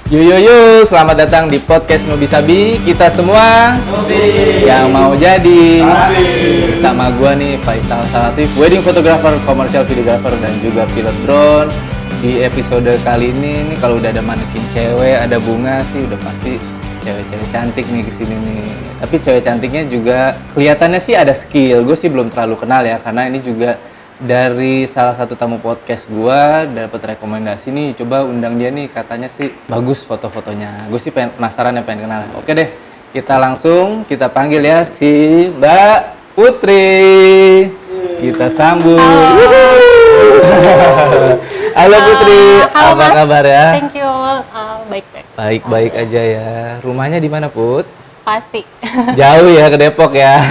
Yo, selamat datang di podcast Nubi Sabi. Kita semua Nubi yang mau jadi Sabi. Bersama gua nih Faisal Salatif, wedding photographer, commercial videographer dan juga pilot drone. Di episode kali ini kalau udah ada manekin cewek, ada bunga sih udah pasti cewek-cewek cantik nih kesini nih. Tapi cewek cantiknya juga kelihatannya sih ada skill. Gue sih belum terlalu kenal ya, karena ini juga dari salah satu tamu podcast gua dapat rekomendasi nih, coba undang dia nih, katanya sih bagus foto-fotonya. Gue sih penasaran ya, pengen kenal. Oke deh, kita panggil ya si Mbak Putri. Kita sambut. Halo Putri, halo, apa Mas. kabar ya? Thank you, baik-baik. Baik aja ya. Rumahnya di mana, Put? Pasti. Jauh ya ke Depok ya?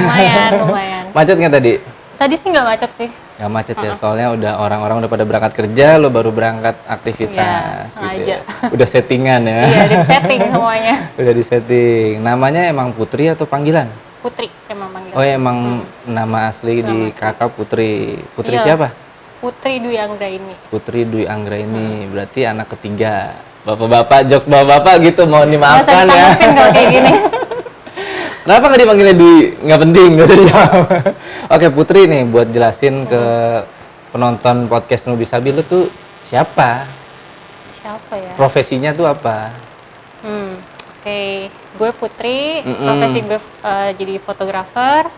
Lumayan. Macet nggak tadi? Tadi sih nggak macet sih. Nggak macet ya, soalnya udah orang-orang udah pada berangkat kerja, lo baru berangkat aktivitas gitu ya. Udah settingan ya. Iya, di setting semuanya. Udah di setting. Namanya emang Putri atau panggilan? Putri emang panggilan. Oh emang nama asli di kakak Putri. Putri Iya. Siapa? Putri Dwi Anggraini. Putri Dwi Anggraini. Berarti anak ketiga. Bapak-bapak, jokes bapak-bapak gitu, mohon dimaafkan ya. Masa kalau kayak gini. Kenapa nggak dipanggilnya Dwi? Nggak penting, nggak usah dijawab. Oke Putri nih, buat jelasin ke penonton podcast Nubi Sabi, lu tuh siapa? Siapa ya? Profesinya tuh apa? Oke. Gue Putri, profesi gue jadi fotografer.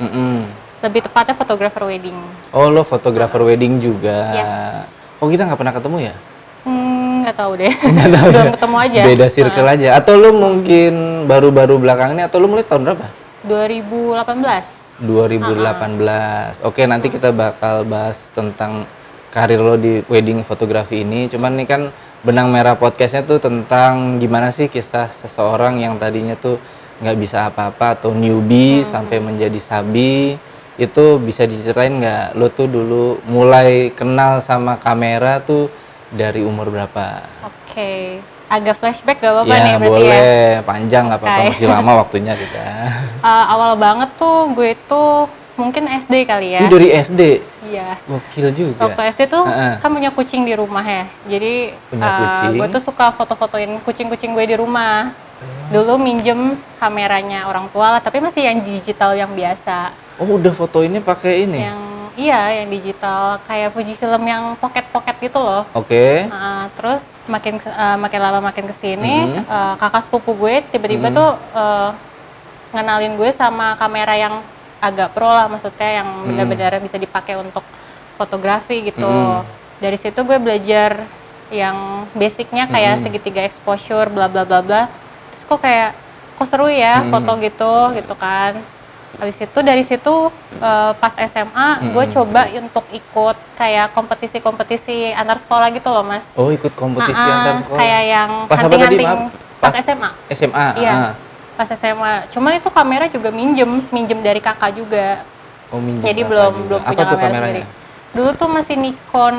Lebih tepatnya fotografer wedding. Oh lo fotografer wedding juga? Yes. Oh kita nggak pernah ketemu ya? Nggak tahu deh. Belum ketemu aja. Beda circle aja. Atau lu mungkin baru-baru belakang ini, atau lu mulai tahun berapa? 2018. 2018. Oke, nanti kita bakal bahas tentang karir lo di wedding fotografi ini. Cuman ini kan benang merah podcastnya tuh tentang gimana sih kisah seseorang yang tadinya tuh nggak bisa apa-apa atau newbie sampai menjadi sabi. Itu bisa diceritain nggak? Lo tuh dulu mulai kenal sama kamera tuh dari umur berapa? Oke. Agak flashback gak apa-apa Ya, nih berarti boleh. ya? Panjang nggak apa-apa, masih lama waktunya kita. Awal banget tuh gue tuh mungkin SD kali ya. Dari SD? Iya. Gokil juga. Waktu SD tuh kan punya kucing di rumah ya. Jadi gue tuh suka foto-fotoin kucing-kucing gue di rumah. Dulu minjem kameranya orang tua lah, tapi masih yang digital yang biasa. Oh udah fotoinnya pakai ini? Yang digital, kayak Fujifilm yang pocket gitu loh. Oke. Terus makin lama makin kesini, kakak sepupu gue tiba-tiba tuh ngenalin gue sama kamera yang agak pro lah, maksudnya yang benar-benar bisa dipakai untuk fotografi gitu. Dari situ gue belajar yang basicnya kayak segitiga exposure, bla bla bla bla. Terus kok seru ya foto gitu kan. Habis itu dari situ pas SMA gue coba untuk ikut kayak kompetisi-kompetisi antar sekolah gitu loh Mas. Oh ikut kompetisi antar sekolah? Kayak yang pas hunting-hunting pas SMA. SMA? Iya, pas SMA. Cuman itu kamera juga minjem dari kakak juga. Oh minjem. Jadi belum punya kamera kameranya sendiri. Dulu tuh masih Nikon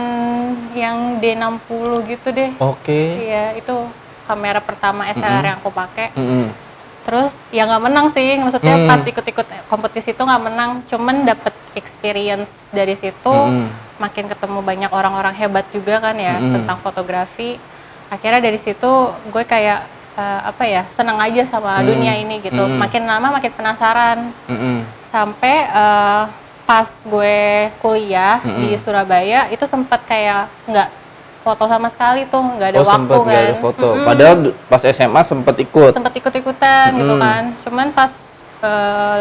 yang D60 gitu deh. Oke. Iya, itu kamera pertama SLR yang aku pakai. Terus ya nggak menang sih, maksudnya pas ikut-ikut kompetisi itu nggak menang, cuman dapet experience dari situ, makin ketemu banyak orang-orang hebat juga kan ya tentang fotografi. Akhirnya dari situ gue kayak seneng aja sama dunia ini gitu. Makin lama makin penasaran. Sampai pas gue kuliah di Surabaya itu sempat kayak nggak foto sama sekali tuh, nggak ada waktu sempet kan. Nggak ada foto. Padahal pas SMA sempet ikutan gitu kan. Cuman pas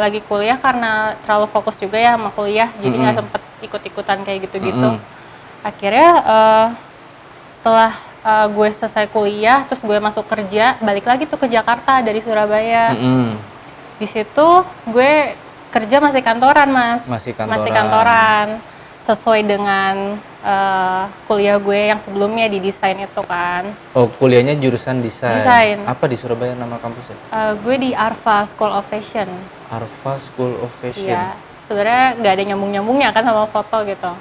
lagi kuliah karena terlalu fokus juga ya sama kuliah, jadi nggak sempet ikut-ikutan kayak gitu-gitu. Akhirnya setelah gue selesai kuliah, terus gue masuk kerja, balik lagi tuh ke Jakarta dari Surabaya. Di situ gue kerja masih kantoran Mas. Masih kantoran. Sesuai dengan kuliah gue yang sebelumnya di desain itu kan. Oh kuliahnya jurusan desain. Apa di Surabaya nama kampusnya? Gue di Arfa School of Fashion. Arfa School of Fashion. Iya. Sebenarnya nggak ada nyambung-nyambungnya kan sama foto gitu.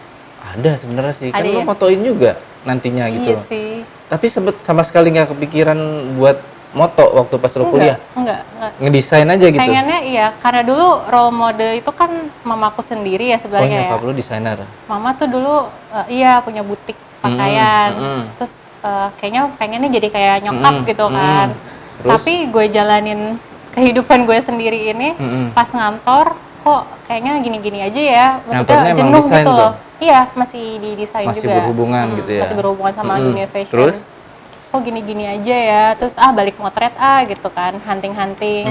Ada sebenarnya sih. Kan lo ya? fotoin juga nantinya gitu. Iya sih. Tapi sama sekali nggak kepikiran buat moto waktu pas lo kuliah? Enggak. Ngedesain aja gitu? Pengennya iya, karena dulu role model itu kan mamaku sendiri ya sebenarnya. Oh nyokap lo desainer? Mama tuh dulu punya butik pakaian. Terus kayaknya pengennya jadi kayak nyokap gitu kan. Terus? Tapi gue jalanin kehidupan gue sendiri ini pas ngantor kok kayaknya gini-gini aja ya, Ngantornya maksudnya emang jenuh desain gitu tuh? loh. Iya, masih di desain Masih juga. berhubungan gitu ya? Masih berhubungan sama dunia fashion. Terus? Kok gini-gini aja ya, terus balik motret gitu kan, hunting-hunting.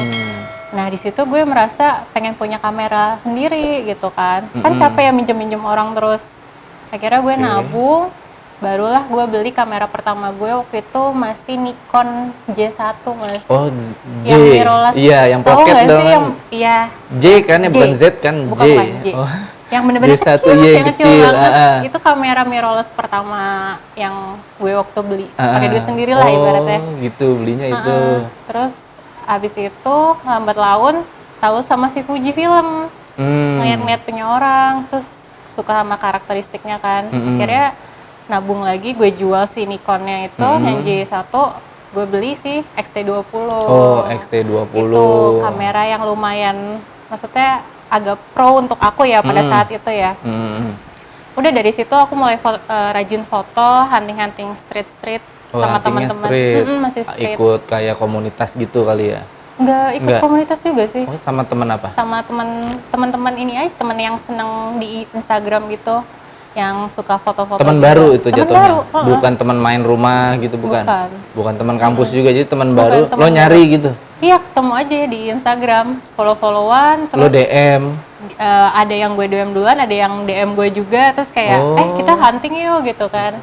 Nah di situ gue merasa pengen punya kamera sendiri gitu kan. Kan capek ya minjem-minjem orang terus. Akhirnya gue nabung, barulah gue beli kamera pertama gue waktu itu masih Nikon J1 mas. Oh, J. Yang mirrorless. Iya, yang Tahu pocket nggak dong. sih yang iya. J kan ya, J. bukan Z kan, Bukan, J. bukan, J. Oh. Yang bener-bener J1, kecil, iya, yang kecil kecil, banget. Itu kamera mirrorless pertama yang gue waktu beli. Pakai duit sendiri lah ibaratnya. Oh, gitu belinya itu. Terus abis itu lambat laun tahu sama si Fujifilm. Ngeliat-ngeliat punya orang, terus suka sama karakteristiknya kan. Akhirnya nabung lagi, gue jual si Nikonnya itu, yang J1, gue beli si X-T20. Oh, X-T20. Itu kamera yang lumayan, maksudnya agak pro untuk aku ya pada saat itu ya. Udah dari situ aku mulai rajin foto, hunting-hunting street-street sama teman-teman. Masih street. Ikut kayak komunitas gitu kali ya? Enggak ikut komunitas juga sih. Oh, sama teman apa? Sama teman-teman ini aja, teman yang seneng di Instagram gitu, yang suka foto-foto. Teman juga. baru itu Teman jatuhnya? baru, Bukan teman main rumah gitu, bukan? Bukan teman kampus juga, jadi teman Bukan baru. teman Lo nyari baru. gitu? Iya, ketemu aja di Instagram, follow-followan, terus Lo DM? ada yang gue DM duluan, ada yang DM gue juga, terus kayak kita hunting yuk gitu kan.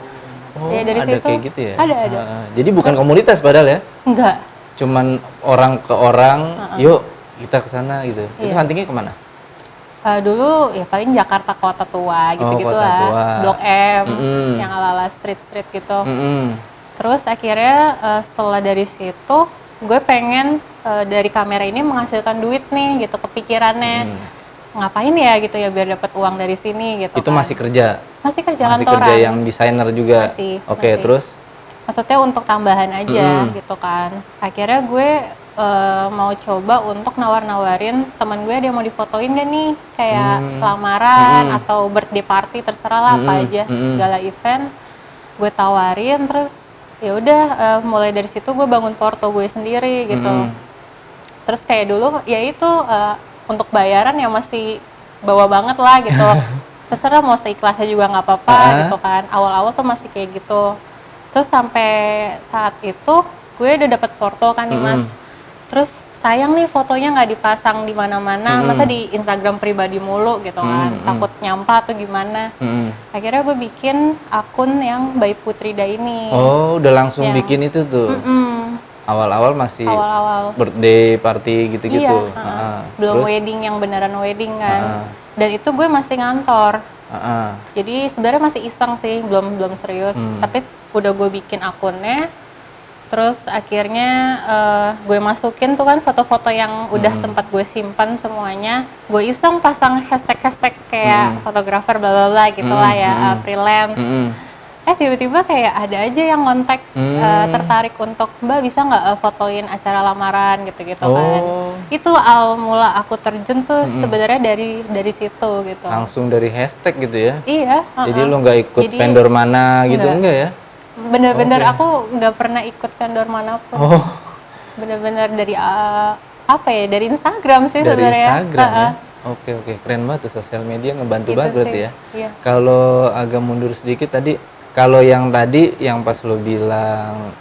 Oh, Ya, dari ada situ kayak gitu ya? ada. Jadi bukan komunitas padahal ya? Enggak. Cuman orang ke orang, yuk kita ke sana gitu. Itu huntingnya kemana? Dulu ya paling Jakarta Kota Tua gitu-gitu Kota lah. Tua. Blok M, yang ala-ala street-street gitu. Terus akhirnya setelah dari situ, gue pengen dari kamera ini menghasilkan duit nih gitu, kepikirannya. Ngapain ya gitu ya biar dapat uang dari sini gitu. Itu kan. masih kerja? Masih kerja Masih kantoran. kerja yang desainer juga? Oke, terus? Maksudnya untuk tambahan aja gitu kan. Akhirnya gue mau coba untuk nawar-nawarin teman gue, dia mau difotoin gak nih kayak lamaran atau birthday party, terserah lah apa aja, segala event gue tawarin. Terus ya udah mulai dari situ gue bangun porto gue sendiri gitu. Terus kayak dulu ya itu untuk bayaran ya masih bawa banget lah gitu. Terserah mau seikhlasnya juga nggak apa-apa gitu kan. Awal-awal tuh masih kayak gitu. Terus sampai saat itu gue udah dapet porto kan nih mas. Terus sayang nih fotonya nggak dipasang di mana-mana, masa di Instagram pribadi mulu gitu kan, takut nyampah atau gimana. Akhirnya gue bikin akun yang by Putri Daini. Oh, udah langsung bikin itu tuh? Awal-awal masih birthday party gitu-gitu? Iya, belum wedding yang beneran wedding kan. Dan itu gue masih ngantor. Jadi sebenarnya masih iseng sih, belum serius. Tapi udah gue bikin akunnya. Terus akhirnya gue masukin tuh kan foto-foto yang udah sempat gue simpan semuanya. Gue iseng pasang hashtag-hashtag kayak fotografer bla bla bla gitu lah ya, freelance. Tiba-tiba kayak ada aja yang kontak tertarik untuk Mbak bisa nggak fotoin acara lamaran gitu-gitu kan. Itu awal mula aku terjun tuh sebenarnya dari situ gitu. Langsung dari hashtag gitu ya? Iya. Jadi lo nggak ikut vendor mana gitu enggak ya? Bener-bener aku nggak pernah ikut vendor manapun. Bener-bener dari dari Instagram sih sebenarnya. Dari Instagram ya? Oke, keren banget tuh, sosial media ngebantu gitu banget berarti sih. ya. Iya. Kalau agak mundur sedikit tadi, kalau yang tadi yang pas lo bilang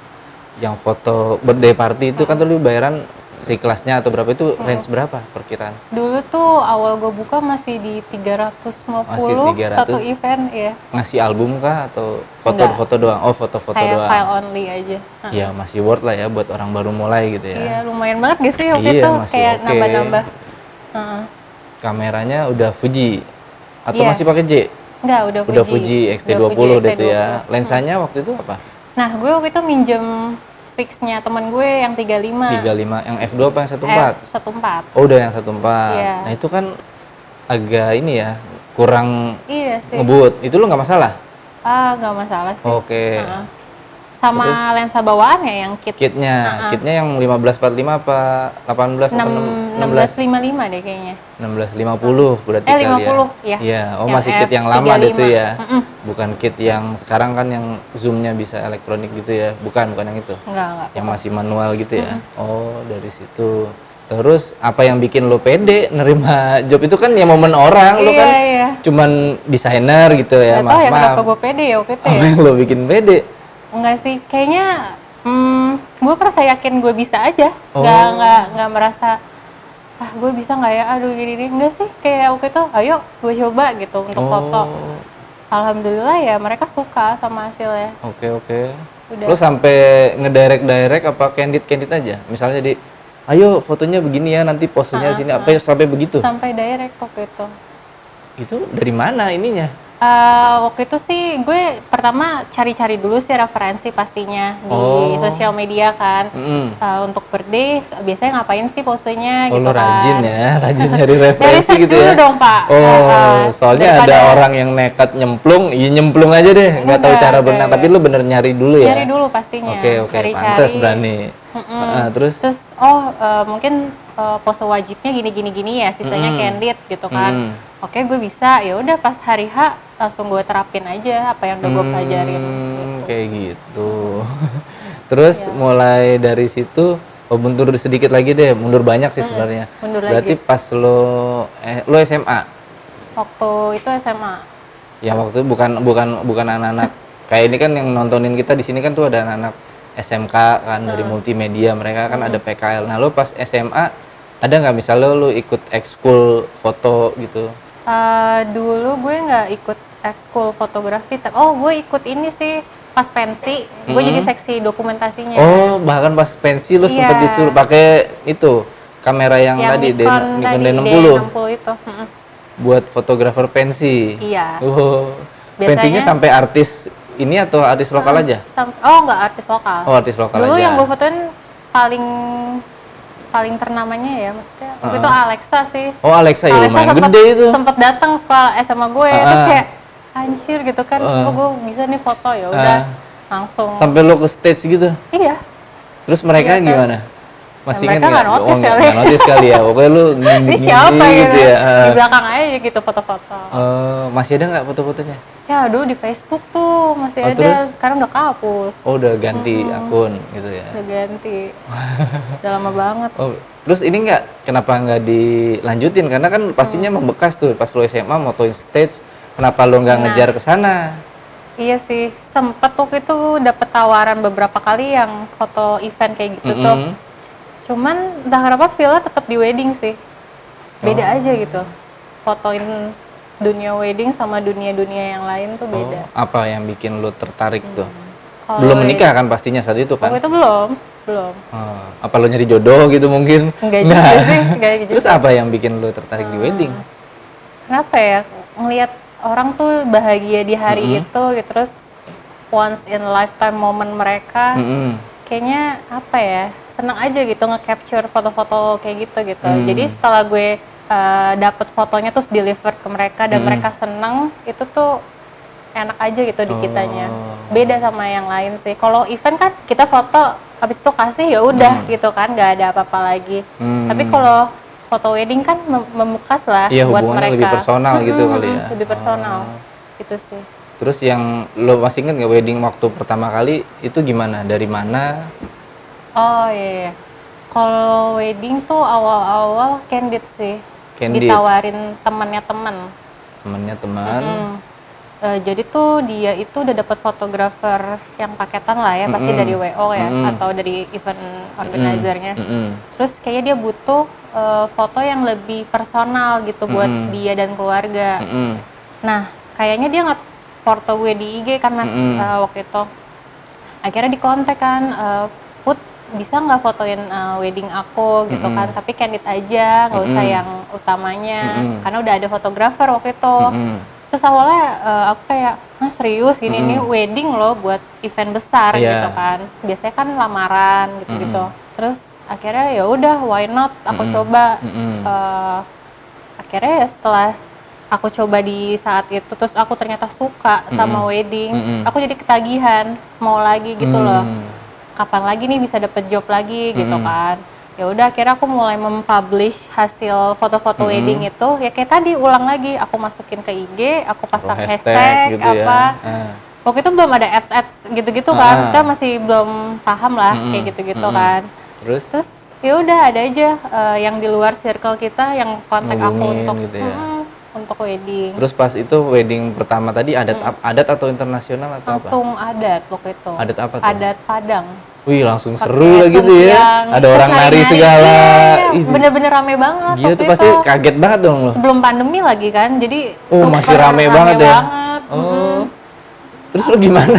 yang foto birthday party itu kan tuh lo bayaran seikhlasnya atau berapa, itu range berapa perkiraan? Dulu tuh awal gue buka masih di 350 masih 300, satu event ya. Ngasih album kah atau foto-foto doang? Oh, foto-foto kayak doang. file only aja. Iya, masih worth lah ya buat orang baru mulai gitu ya. Iya, lumayan banget gitu sih waktu Iya, itu, masih kayak oke. nambah-nambah. Kameranya udah Fuji atau Iya. masih pakai J? Enggak, udah Fuji X-T20 Udah Fuji deh tuh ya. X-T20. Lensanya waktu itu apa? Nah, gue waktu itu minjem fixnya temen gue yang 35. 35, yang F2 apa yang 14? F14. Oh, udah yang 14. Iya. Nah, itu kan agak ini ya, kurang Iya sih. ngebut. Itu lo nggak masalah? Nggak masalah sih. Oke. Sama Terus lensa bawaannya yang kit. kitnya yang 15-45 apa 18 apa 1655 deh kayaknya. 1650 berarti kali 50, ya. ya. Iya, oh Yang masih kit yang lama F35. deh itu ya. Bukan kit yang sekarang kan yang zoomnya bisa elektronik gitu ya. Bukan yang itu. Enggak. Yang masih manual gitu ya. Oh, dari situ. Terus apa yang bikin lo pede nerima job itu kan ya momen orang, lo kan Iya. cuman desainer gitu ya. Gak tau ya Maaf. kenapa gue pede ya waktu itu Apa ya. yang lo bikin pede? Enggak sih, kayaknya gue merasa yakin gue bisa aja. Oh. Nggak merasa gue bisa nggak ya, aduh gini enggak sih, kayak waktu itu ayo gue coba gitu untuk foto. Alhamdulillah ya mereka suka sama hasilnya. Oke. Udah. Lo sampai ngedirect apa candid aja? Misalnya ayo fotonya begini ya, nanti posenya sini apa ya, sampai begitu? Sampai direct waktu itu. Itu dari mana ininya? Waktu itu sih gue pertama cari-cari dulu sih referensi pastinya di sosial media kan. Untuk birthday biasanya ngapain sih posenya gitu lo kan. rajin nyari referensi gitu ya. Dulu dong Pak. Soalnya ada orang yang nekat nyemplung, ya nyemplung aja deh, nggak tahu cara berenang, tapi lo bener nyari dulu ya. Nyari dulu pastinya. Oke, pantes berani. Terus mungkin pose wajibnya gini ya, sisanya candid gitu kan. Oke, gue bisa. Ya udah pas hari H langsung gue terapin aja apa yang udah gue pelajarin. Gitu. Kayak gitu. Terus mulai dari situ mundur sedikit lagi deh, mundur banyak sih sebenarnya. Berarti lagi. pas lo SMA. Waktu itu SMA. Ya waktu itu bukan anak-anak kayak ini kan yang nontonin kita di sini kan tuh ada anak-anak SMK kan dari multimedia, mereka kan ada PKL. Nah, lo pas SMA ada nggak misalnya lo ikut ekskul foto gitu? Dulu gue nggak ikut ekskul fotografi, gue ikut ini sih pas pensi, gue jadi seksi dokumentasinya. Oh, bahkan pas pensi lo sempat disuruh pakai itu kamera yang tadi Nikon D60 itu. Buat fotografer pensi. Iya. Pensinya sampai artis ini atau artis lokal aja? Nggak, artis lokal. Oh, artis lokal dulu aja. Dulu yang gue fotoin paling ternamanya ya, maksudnya waktu itu Alexa sih. Oh, Alexa ya lumayan gede itu. Sempet datang sekolah SMA gue, terus kayak anjir gitu kan, gue bisa nih foto, ya udah langsung. Sampai lo ke stage gitu? Iya. Terus mereka gimana? Masih ingat nggak? Nggak notice kali ya. Pokoknya lu ini siapa gitu ya. Di belakang aja gitu foto-foto. Masih ada nggak foto-fotonya? Ya dulu di Facebook tuh masih ada. Terus? Sekarang udah kehapus. Oh, udah ganti akun gitu ya. Udah ganti. Udah lama banget. Oh, terus ini kenapa nggak dilanjutin? Karena kan pastinya membekas tuh pas lo SMA motoin stage. Kenapa lo nggak ngejar ke sana? Iya sih, sempet waktu itu dapet tawaran beberapa kali yang foto event kayak gitu tuh. Cuman entah kenapa feel-nya tetap di wedding sih. Beda aja gitu. Fotoin dunia wedding sama dunia-dunia yang lain tuh beda. Apa yang bikin lo tertarik tuh? Belum menikah kan pastinya saat itu kan? Waktu itu belum. Apa lo nyari jodoh gitu mungkin? Enggak juga sih, enggak juga. Terus apa yang bikin lo tertarik di wedding? Kenapa ya? Ngelihat orang tuh bahagia di hari itu gitu, terus once in lifetime moment mereka. Kayaknya apa ya? Seneng aja gitu nge-capture foto-foto kayak gitu. Jadi setelah gue dapet fotonya terus deliver ke mereka dan mereka seneng, itu tuh enak aja gitu di kitanya. Beda sama yang lain sih. Kalau event kan kita foto habis itu kasih ya udah gitu kan, nggak ada apa-apa lagi. Tapi kalau foto wedding kan membekas lah buat mereka. Lebih personal gitu kali ya. Lebih personal. Gitu sih. Terus yang lo masih inget nggak wedding waktu pertama kali itu gimana? Dari mana? Oh iya. Kalau wedding tuh awal-awal candid sih. Candid. Ditawarin temannya teman. Temannya teman. Jadi tuh dia itu udah dapat fotografer yang paketan lah ya, pasti dari WO ya atau dari event organizernya. Terus kayaknya dia butuh foto yang lebih personal gitu buat dia dan keluarga. Nah, kayaknya dia nggak foto gue di IG kan Mas waktu itu. Akhirnya dikontak kan, Put bisa nggak fotoin wedding aku gitu kan, tapi candid aja, nggak usah yang utamanya, karena udah ada fotografer waktu itu. Terus awalnya aku kayak, serius gini nih wedding loh buat event besar gitu kan, biasanya kan lamaran gitu-gitu. Terus akhirnya ya udah why not, aku coba. Akhirnya ya setelah aku coba di saat itu, terus aku ternyata suka sama wedding, aku jadi ketagihan mau lagi gitu loh. Kapan lagi nih bisa dapet job lagi gitu kan. Ya udah akhirnya aku mulai mempublish hasil foto-foto wedding itu, ya kayak tadi ulang lagi, aku masukin ke IG, aku pasang hashtag gitu apa. Waktu itu belum ada ads gitu-gitu kan, kita masih belum paham lah kayak gitu-gitu kan. Terus Ya udah ada aja yang di luar circle kita yang kontak aku ngubungin untuk gitu ya. untuk wedding. Terus pas itu wedding pertama tadi adat atau internasional atau apa? Langsung adat waktu itu. Adat apa tuh? Adat Padang. Wih, langsung Pakai seru lah gitu ya. sumpiang, Ada terus orang nari nari-nari, segala. iya, Ih, bener-bener rame banget Gila waktu tuh pasti itu. kaget banget dong lo. Sebelum pandemi lagi kan, jadi Oh, super masih rame banget ya? banget. Oh. Terus lo gimana?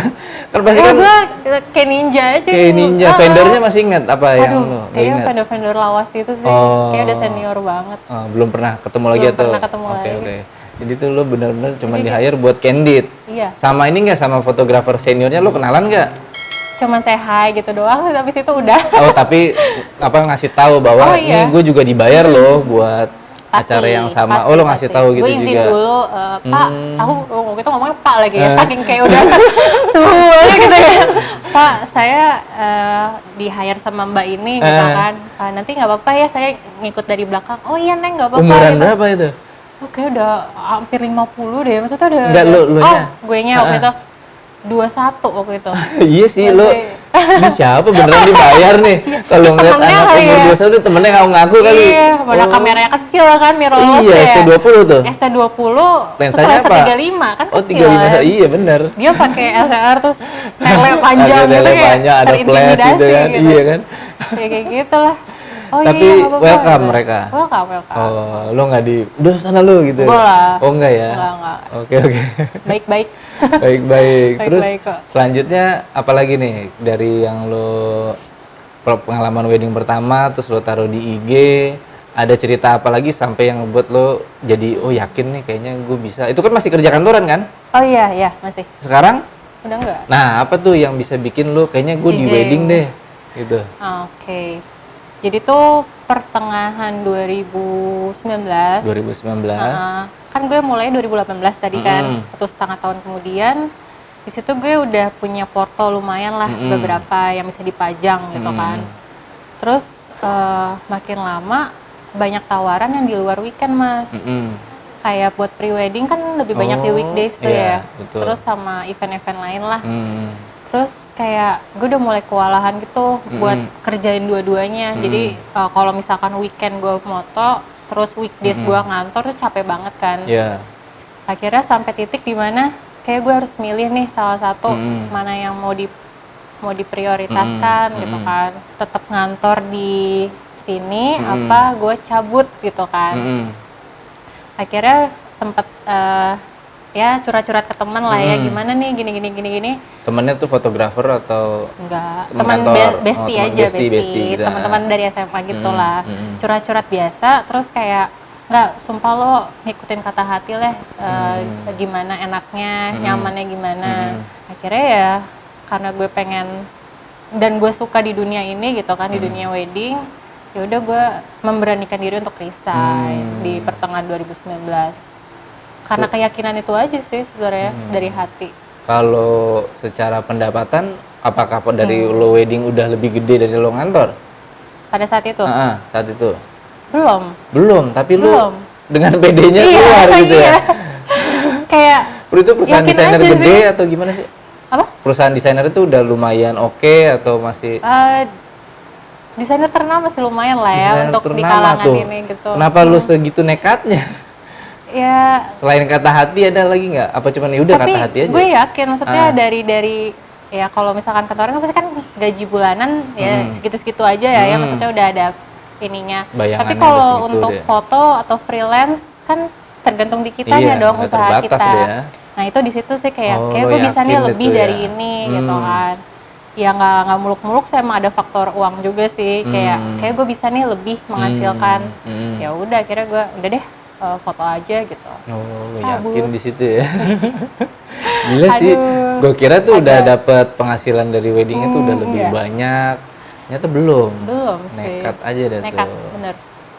Kan pasti Oh, kan gue kayak ninja aja. kayak ninja. Vendornya masih ingat apa yang Aduh, lo? Nggak kayaknya ingat? vendor-vendor lawas itu sih, Oh. kayak udah senior banget. Belum pernah ketemu lagi Belum atau? pernah ketemu lagi. Oke. Jadi tuh lo bener-bener cuma Jadi di hire buat candid. Iya, Sama ini nggak, sama fotografer seniornya lo kenalan nggak? cuman say hi gitu doang, habis itu udah. Oh, tapi apa ngasih tahu bahwa Oh, iya. ini gue juga dibayar loh buat Pasti, acara yang sama. pasti, Oh, lo ngasih pasti. tahu gitu Gue izin juga. dulu, Pak, aku waktu itu ngomongnya Pak lagi ya, saking kayak udah suhu banget gitu ya. Pak, saya di hire sama Mbak ini gitu kan. Nanti nggak apa-apa ya, saya ngikut dari belakang. Oh iya Neng, nggak apa-apa. Umuran gitu. berapa itu? Oke, udah hampir 50 deh, maksudnya udah. Enggak, lu nya. Oh, gue nya waktu itu 21 waktu itu. Iya sih, lo Masih- ini siapa beneran dibayar nih? Kalau ngeliat Temennya anak kali umur ya. 21 tuh temennya ngaku kali. Iya, mana kameranya kecil kan, mirrorless Iya, ya. ST20 tuh. ST20, Lensanya terus lensa apa? 35 kan Oh, kecil 35. kan. Iya, bener. Dia pakai LCR terus tele panjang Ada gitu tele kayak panjang, ada flash gitu kan. terintimidasi Iya kan? Ya kayak gitu lah. Oh Tapi iya, nggak apa-apa, welcome gitu. mereka? Welcome. Oh, lo nggak udah sana lo gitu. Enggak lah. Oh, enggak ya? Enggak. Oke. Baik-baik. Baik-baik. Terus Baik-baik kok. selanjutnya apa lagi nih dari yang lo pengalaman wedding pertama terus lo taruh di IG, ada cerita apa lagi sampai yang buat lo jadi oh yakin nih kayaknya gue bisa. Itu kan masih kerja kantoran kan? Oh iya, masih. Sekarang? Udah enggak? Nah, apa tuh yang bisa bikin lo kayaknya gue di Jijik. wedding deh gitu. Oke. Jadi tuh pertengahan 2019. 2019. Kan gue mulai 2018 tadi kan, 1,5 tahun kemudian di situ gue udah punya porto lumayan lah, beberapa yang bisa dipajang gitu kan. Terus makin lama banyak tawaran yang di luar weekend Mas. Kayak buat pre-wedding kan lebih banyak di weekdays tuh iya, ya. betul. Terus sama event-event lain lah. Terus kayak gue udah mulai kewalahan gitu buat kerjain dua-duanya. Jadi kalau misalkan weekend gue moto, terus weekdays gue ngantor tuh capek banget kan. Iya. Akhirnya sampai titik dimana kayak gue harus milih nih salah satu mana yang mau diprioritaskan gitu kan. Tetap ngantor di sini apa gue cabut gitu kan. Akhirnya sempet ya curhat-curhat ke teman lah ya, gimana nih gini. Temennya tuh fotografer atau Enggak, teman teman kantor? bestie Oh, teman aja, bestie gitu. teman-teman dari SMA gitu lah. Curhat-curhat biasa, terus kayak enggak, sumpah lo ngikutin kata hati lah, gimana enaknya, nyamannya gimana. Akhirnya ya karena gue pengen dan gue suka di dunia ini gitu kan, di dunia wedding, ya udah gue memberanikan diri untuk resign di pertengahan 2019. Karena keyakinan itu aja sih sebenarnya dari hati. Kalau secara pendapatan, apakah dari lo wedding udah lebih gede dari lo ngantor? Pada saat itu? Saat itu? Belum, tapi belum. lo dengan PD-nya Iya, keluar gitu ya? iya. Kayak Itu perusahaan yakin desainer aja gede sih. atau gimana sih? apa? Perusahaan desainer itu udah lumayan oke atau masih? Desainer ternama masih lumayan lah ya Desainer untuk di ternama kalangan tuh. ini gitu. Kenapa lo segitu nekatnya? Ya, Selain kata hati ada lagi nggak? Apa cuman ya udah tapi kata hati aja? gue yakin maksudnya dari ya kalau misalkan kantoran kan pasti kan gaji bulanan ya segitu-segitu aja ya, maksudnya udah ada ininya. Bayangannya Tapi udah kalau segitu untuk deh. foto atau freelance kan tergantung di kitanya Iya, dong, nggak usaha terbatas kita. deh ya. Nah itu di situ sih kayak Oh, kayak lo gue bisa nih yakin lebih itu dari ya? ini gitu kan. Ya nggak muluk-muluk, saya emang ada faktor uang juga sih, kayak gue bisa nih lebih menghasilkan. Ya udah akhirnya gue udah deh foto aja gitu. Oh, lo Cabut. yakin di situ ya? Gila sih. Aduh. Gue kira tuh udah dapat penghasilan dari weddingnya tuh udah lebih iya. banyak. Ternyata belum. Belum sih. Nekat aja dah Nekat, tuh. bener.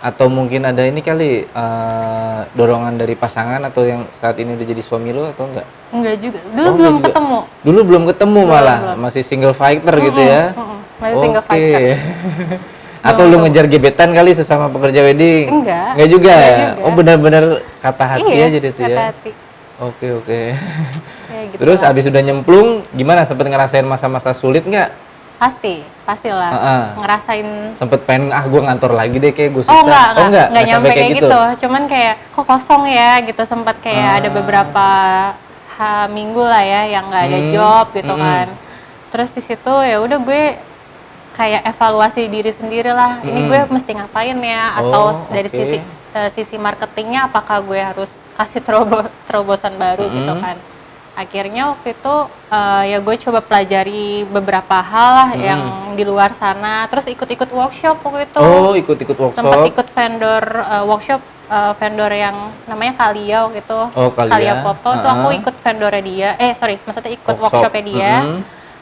Atau mungkin ada ini kali dorongan dari pasangan atau yang saat ini udah jadi suami lo atau enggak? Enggak juga. Dulu Oh, belum enggak juga. ketemu. Dulu belum ketemu malah, belum. masih single fighter gitu ya. Masih single Oke. fighter. Atau lu ngejar gebetan kali sesama pekerja wedding? Enggak. Enggak juga Enggak ya? juga. Oh, benar-benar kata hati Iya, aja itu kata ya. hati. Oke, oke. Ya, gitu Terus lah. abis udah nyemplung, gimana? Sempet ngerasain masa-masa sulit nggak? Pastilah. Ngerasain. Sempet pengen, gue ngantor lagi deh, kayak gue Oh susah. enggak Nggak nyampe sampai kayak gitu. Cuman kayak kok kosong ya gitu, sempat kayak ada beberapa minggu lah ya yang nggak ada job gitu kan. Terus di situ ya udah gue kayak evaluasi diri sendiri lah. Ini gue mesti ngapain ya? Atau dari sisi marketingnya apakah gue harus kasih terobosan baru gitu kan? Akhirnya waktu itu ya gue coba pelajari beberapa hal lah yang di luar sana. Terus ikut-ikut workshop waktu itu. Oh, ikut-ikut workshop. Sempat ikut vendor workshop vendor yang namanya Kalia waktu itu. Oh, Kalia. Foto tuh aku ikut vendornya dia. Maksudnya ikut Workshop. workshopnya dia.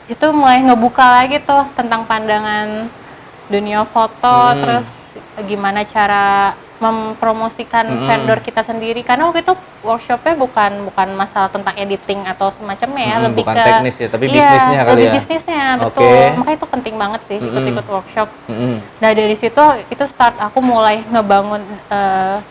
Itu mulai ngebuka lagi tuh tentang pandangan dunia foto, terus gimana cara mempromosikan vendor kita sendiri, karena waktu itu workshopnya bukan masalah tentang editing atau semacamnya ya, lebih bukan ke teknis ya, tapi bisnisnya kali lebih ya. bisnisnya, betul. Oke. Makanya itu penting banget sih ikut-ikut workshop. Mm-mm. Nah dari situ itu start aku mulai ngebangun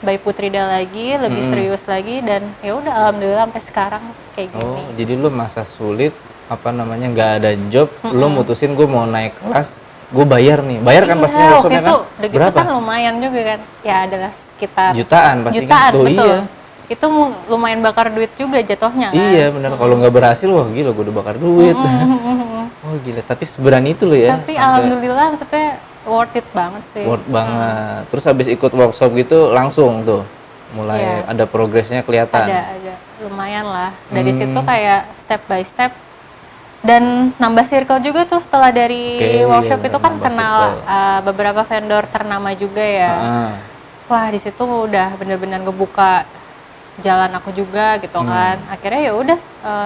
By Putrida lagi, lebih serius lagi, dan ya udah alhamdulillah sampai sekarang kayak gini. Oh, jadi lu masa sulit nggak ada job, lu mutusin gue mau naik kelas, gue bayar kan pastinya workshopnya kan? Udah gitu Berapa? kan lumayan juga kan, ya adalah sekitar Jutaan pasti jutaan, kan? Tuh, betul. iya. Itu lumayan bakar duit juga jatuhnya kan. Iya benar, kalau nggak berhasil wah gila gue udah bakar duit. Oh gila, tapi seberani itu lo ya. Tapi alhamdulillah maksudnya worth it banget sih. Worth banget. Terus habis ikut workshop gitu langsung tuh mulai ada progresnya kelihatan. Ada lumayan lah. Dari situ kayak step by step, dan nambah circle juga tuh setelah dari workshop itu kan kenal beberapa vendor ternama juga ya. Wah di situ udah bener-bener ngebuka jalan aku juga gitu kan. Akhirnya ya udah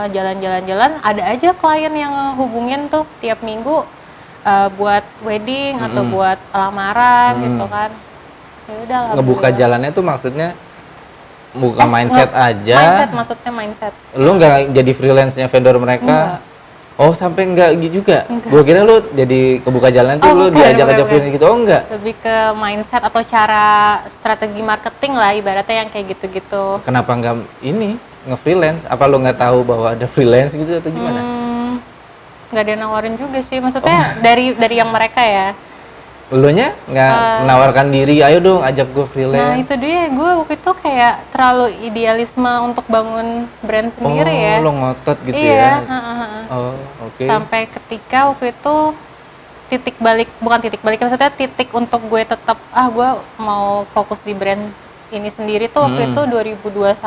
jalan-jalan ada aja klien yang hubungin tuh tiap minggu buat wedding atau buat lamaran gitu kan. Ya udah. Ngebuka jalannya tuh maksudnya buka mindset aja. Mindset, maksudnya mindset. Lu nggak jadi freelance-nya vendor mereka? Enggak. Oh sampai enggak juga? Enggak. Gue kira lu jadi kebuka jalan tuh lu diajak-ajak freelance gitu, oh enggak? Lebih ke mindset atau cara strategi marketing lah ibaratnya yang kayak gitu-gitu. Kenapa enggak ini nge-freelance? Apa lu nggak tahu bahwa ada freelance gitu atau gimana? Nggak ada yang nawarin juga sih, maksudnya dari yang mereka ya. Elunya nggak menawarkan diri, ayo dong ajak gue Nah freelance. itu dia, gue waktu itu kayak terlalu idealisme untuk bangun brand sendiri ya. Oh, lo ngotot gitu Iya, ya? Oh, oke. Sampai ketika waktu itu bukan titik balik, maksudnya titik untuk gue tetap, gue mau fokus di brand ini sendiri tuh waktu itu 2021,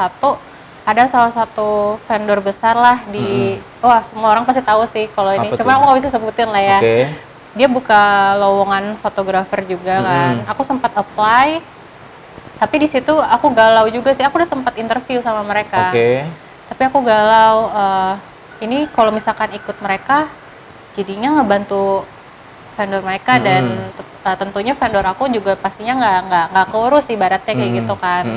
ada salah satu vendor besar lah di, wah semua orang pasti tahu sih kalau ini, Apa cuma tuh? aku nggak bisa sebutin lah ya. Oke. Dia buka lowongan fotografer juga kan. Aku sempat apply, tapi di situ aku galau juga sih. Aku udah sempat interview sama mereka. Oke. Tapi aku galau. Ini kalau misalkan ikut mereka, jadinya ngebantu vendor mereka dan tentunya vendor aku juga pastinya nggak keurus ibaratnya kayak gitu kan.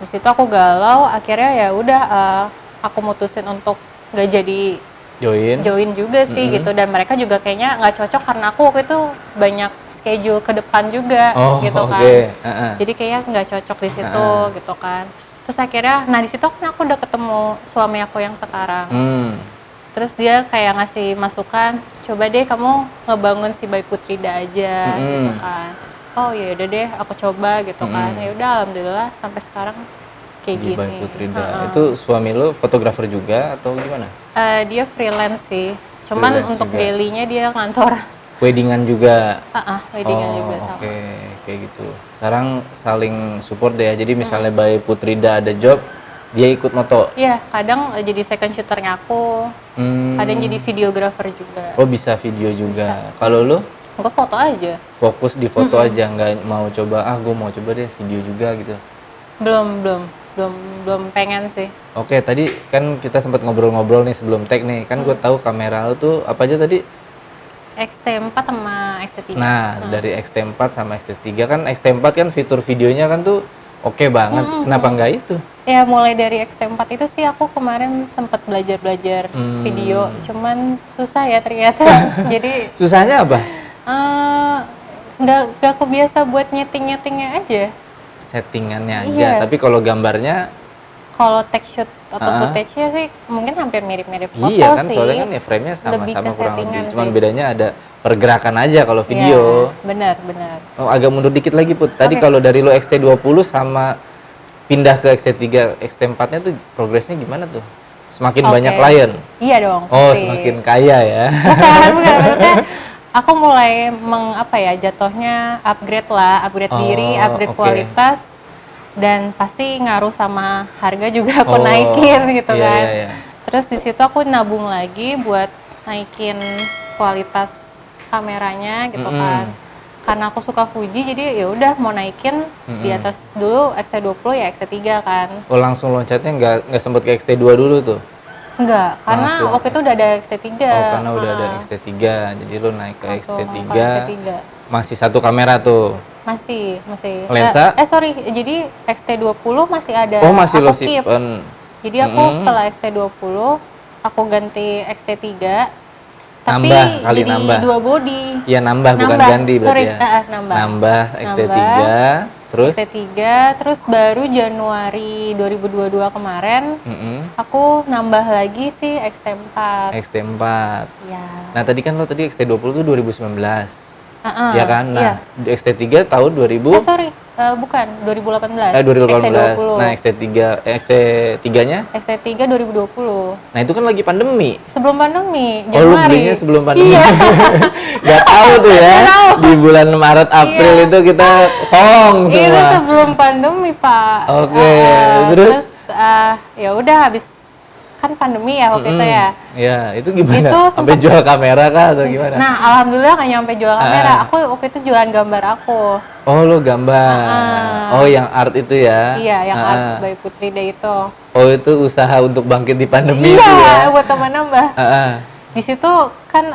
Di situ aku galau. Akhirnya ya udah aku mutusin untuk nggak jadi join juga sih gitu, dan mereka juga kayaknya nggak cocok karena aku waktu itu banyak schedule ke depan juga gitu kan. Jadi kayaknya nggak cocok di situ gitu kan. Terus akhirnya, nah di situ aku udah ketemu suami aku yang sekarang. Terus dia kayak ngasih masukan, coba deh kamu ngebangun si By Putrida aja gitu kan. Oh ya udah deh aku coba gitu kan. Ya udah alhamdulillah sampai sekarang kayak Di gini. By Putrida. Itu suami lo fotografer juga atau gimana? Dia freelance sih, cuman Freelance untuk juga. daily-nya dia ngantor. Weddingan juga? Weddingan juga sama. Oke, kayak gitu. Sekarang saling support deh ya, jadi misalnya By Putrida ada job, dia ikut moto? Iya, kadang jadi second shooternya aku, kadang jadi videographer juga. Oh bisa video juga. Kalau lo? Gue foto aja. Fokus di foto aja, nggak mau coba, gue mau coba deh video juga gitu? Belum pengen sih. Oke, tadi kan kita sempat ngobrol-ngobrol nih sebelum tag nih, kan gue tahu kamera lo tuh apa aja tadi? X-T4 sama X-T3. Nah, dari X-T4 sama X-T3 kan X-T4 kan fitur videonya kan tuh oke banget. Kenapa nggak itu? Ya mulai dari X-T4 itu sih aku kemarin sempat belajar video, cuman susah ya ternyata. Jadi Susahnya apa? nggak kebiasa buat nyetingnya aja. Settingannya aja. Iya. Tapi kalau gambarnya Kalau take shoot atau footage-nya sih mungkin hampir mirip-mirip foto iya kan, sih. soalnya kan ya frame-nya Lebih sama-sama ke kurang settingan lebih. Cuman sih. bedanya ada pergerakan aja kalau video. Iya, benar. Oh, agak mundur dikit lagi, Put. Tadi Oke. kalau dari lo XT20 sama pindah ke XT3, XT4-nya tuh progresnya gimana tuh? Semakin Oke. banyak klien? Iya dong. Oh, pasti. semakin kaya ya. bukan. Maksudnya aku mulai jatuhnya upgrade diri, upgrade oke. kualitas, dan pasti ngaruh sama harga juga aku Oh, naikin gitu iya, kan. iya. Terus di situ aku nabung lagi buat naikin kualitas kameranya gitu kan. Karena aku suka Fuji, jadi ya udah mau naikin di atas dulu X-T20 ya X-T3 kan. Oh, langsung loncatnya nggak sempet ke XT2 dulu tuh? Enggak, karena Langsung waktu itu udah ada X-T3. Oh, karena udah ada XT3, jadi lo naik ke Langsung XT3, ke X-T3. masih satu kamera tuh. Masih. Lensa? Sorry, jadi X-T20 masih ada. Oh, masih lo aku keep. simpen. Jadi aku setelah X-T20, aku ganti X-T3. Tapi Nambah, kali jadi nambah. 2 body. Ya nambah, bukan ganti berarti Sorry, ya. nambah. XT3, terus X-T3, terus baru Januari 2022 kemarin, aku nambah lagi sih X-T4. XT4. Ya. Nah, tadi kan lo tadi XT20 tuh 2019. Ah, Ya kan? Nah, iya. XT3 tahun 2000 Sorry, bukan 2018. 2018. X-T20. Nah, XT3-nya? X-T3 2020. Nah, itu kan lagi pandemi. Sebelum pandemi, Oh, lu Januari. belinya sebelum pandemi. Iya. Gak tahu tuh ya. Nggak tahu. Di bulan Maret April Iya. itu kita song Itu semua. sebelum pandemi, Pak. Oke, terus? Ya udah habis kan pandemi ya waktu itu ya. Ya, itu gimana? Itu Sampai jual kamera kah atau gimana? Nah, alhamdulillah nggak nyampe jual kamera. Aku waktu itu jualan gambar aku. Oh, lo gambar. Oh, yang art itu ya? Iya, yang Art by Putri Day itu. Oh, itu usaha untuk bangkit di pandemi Iya, itu ya? buat teman nambah. Heeh. Di situ kan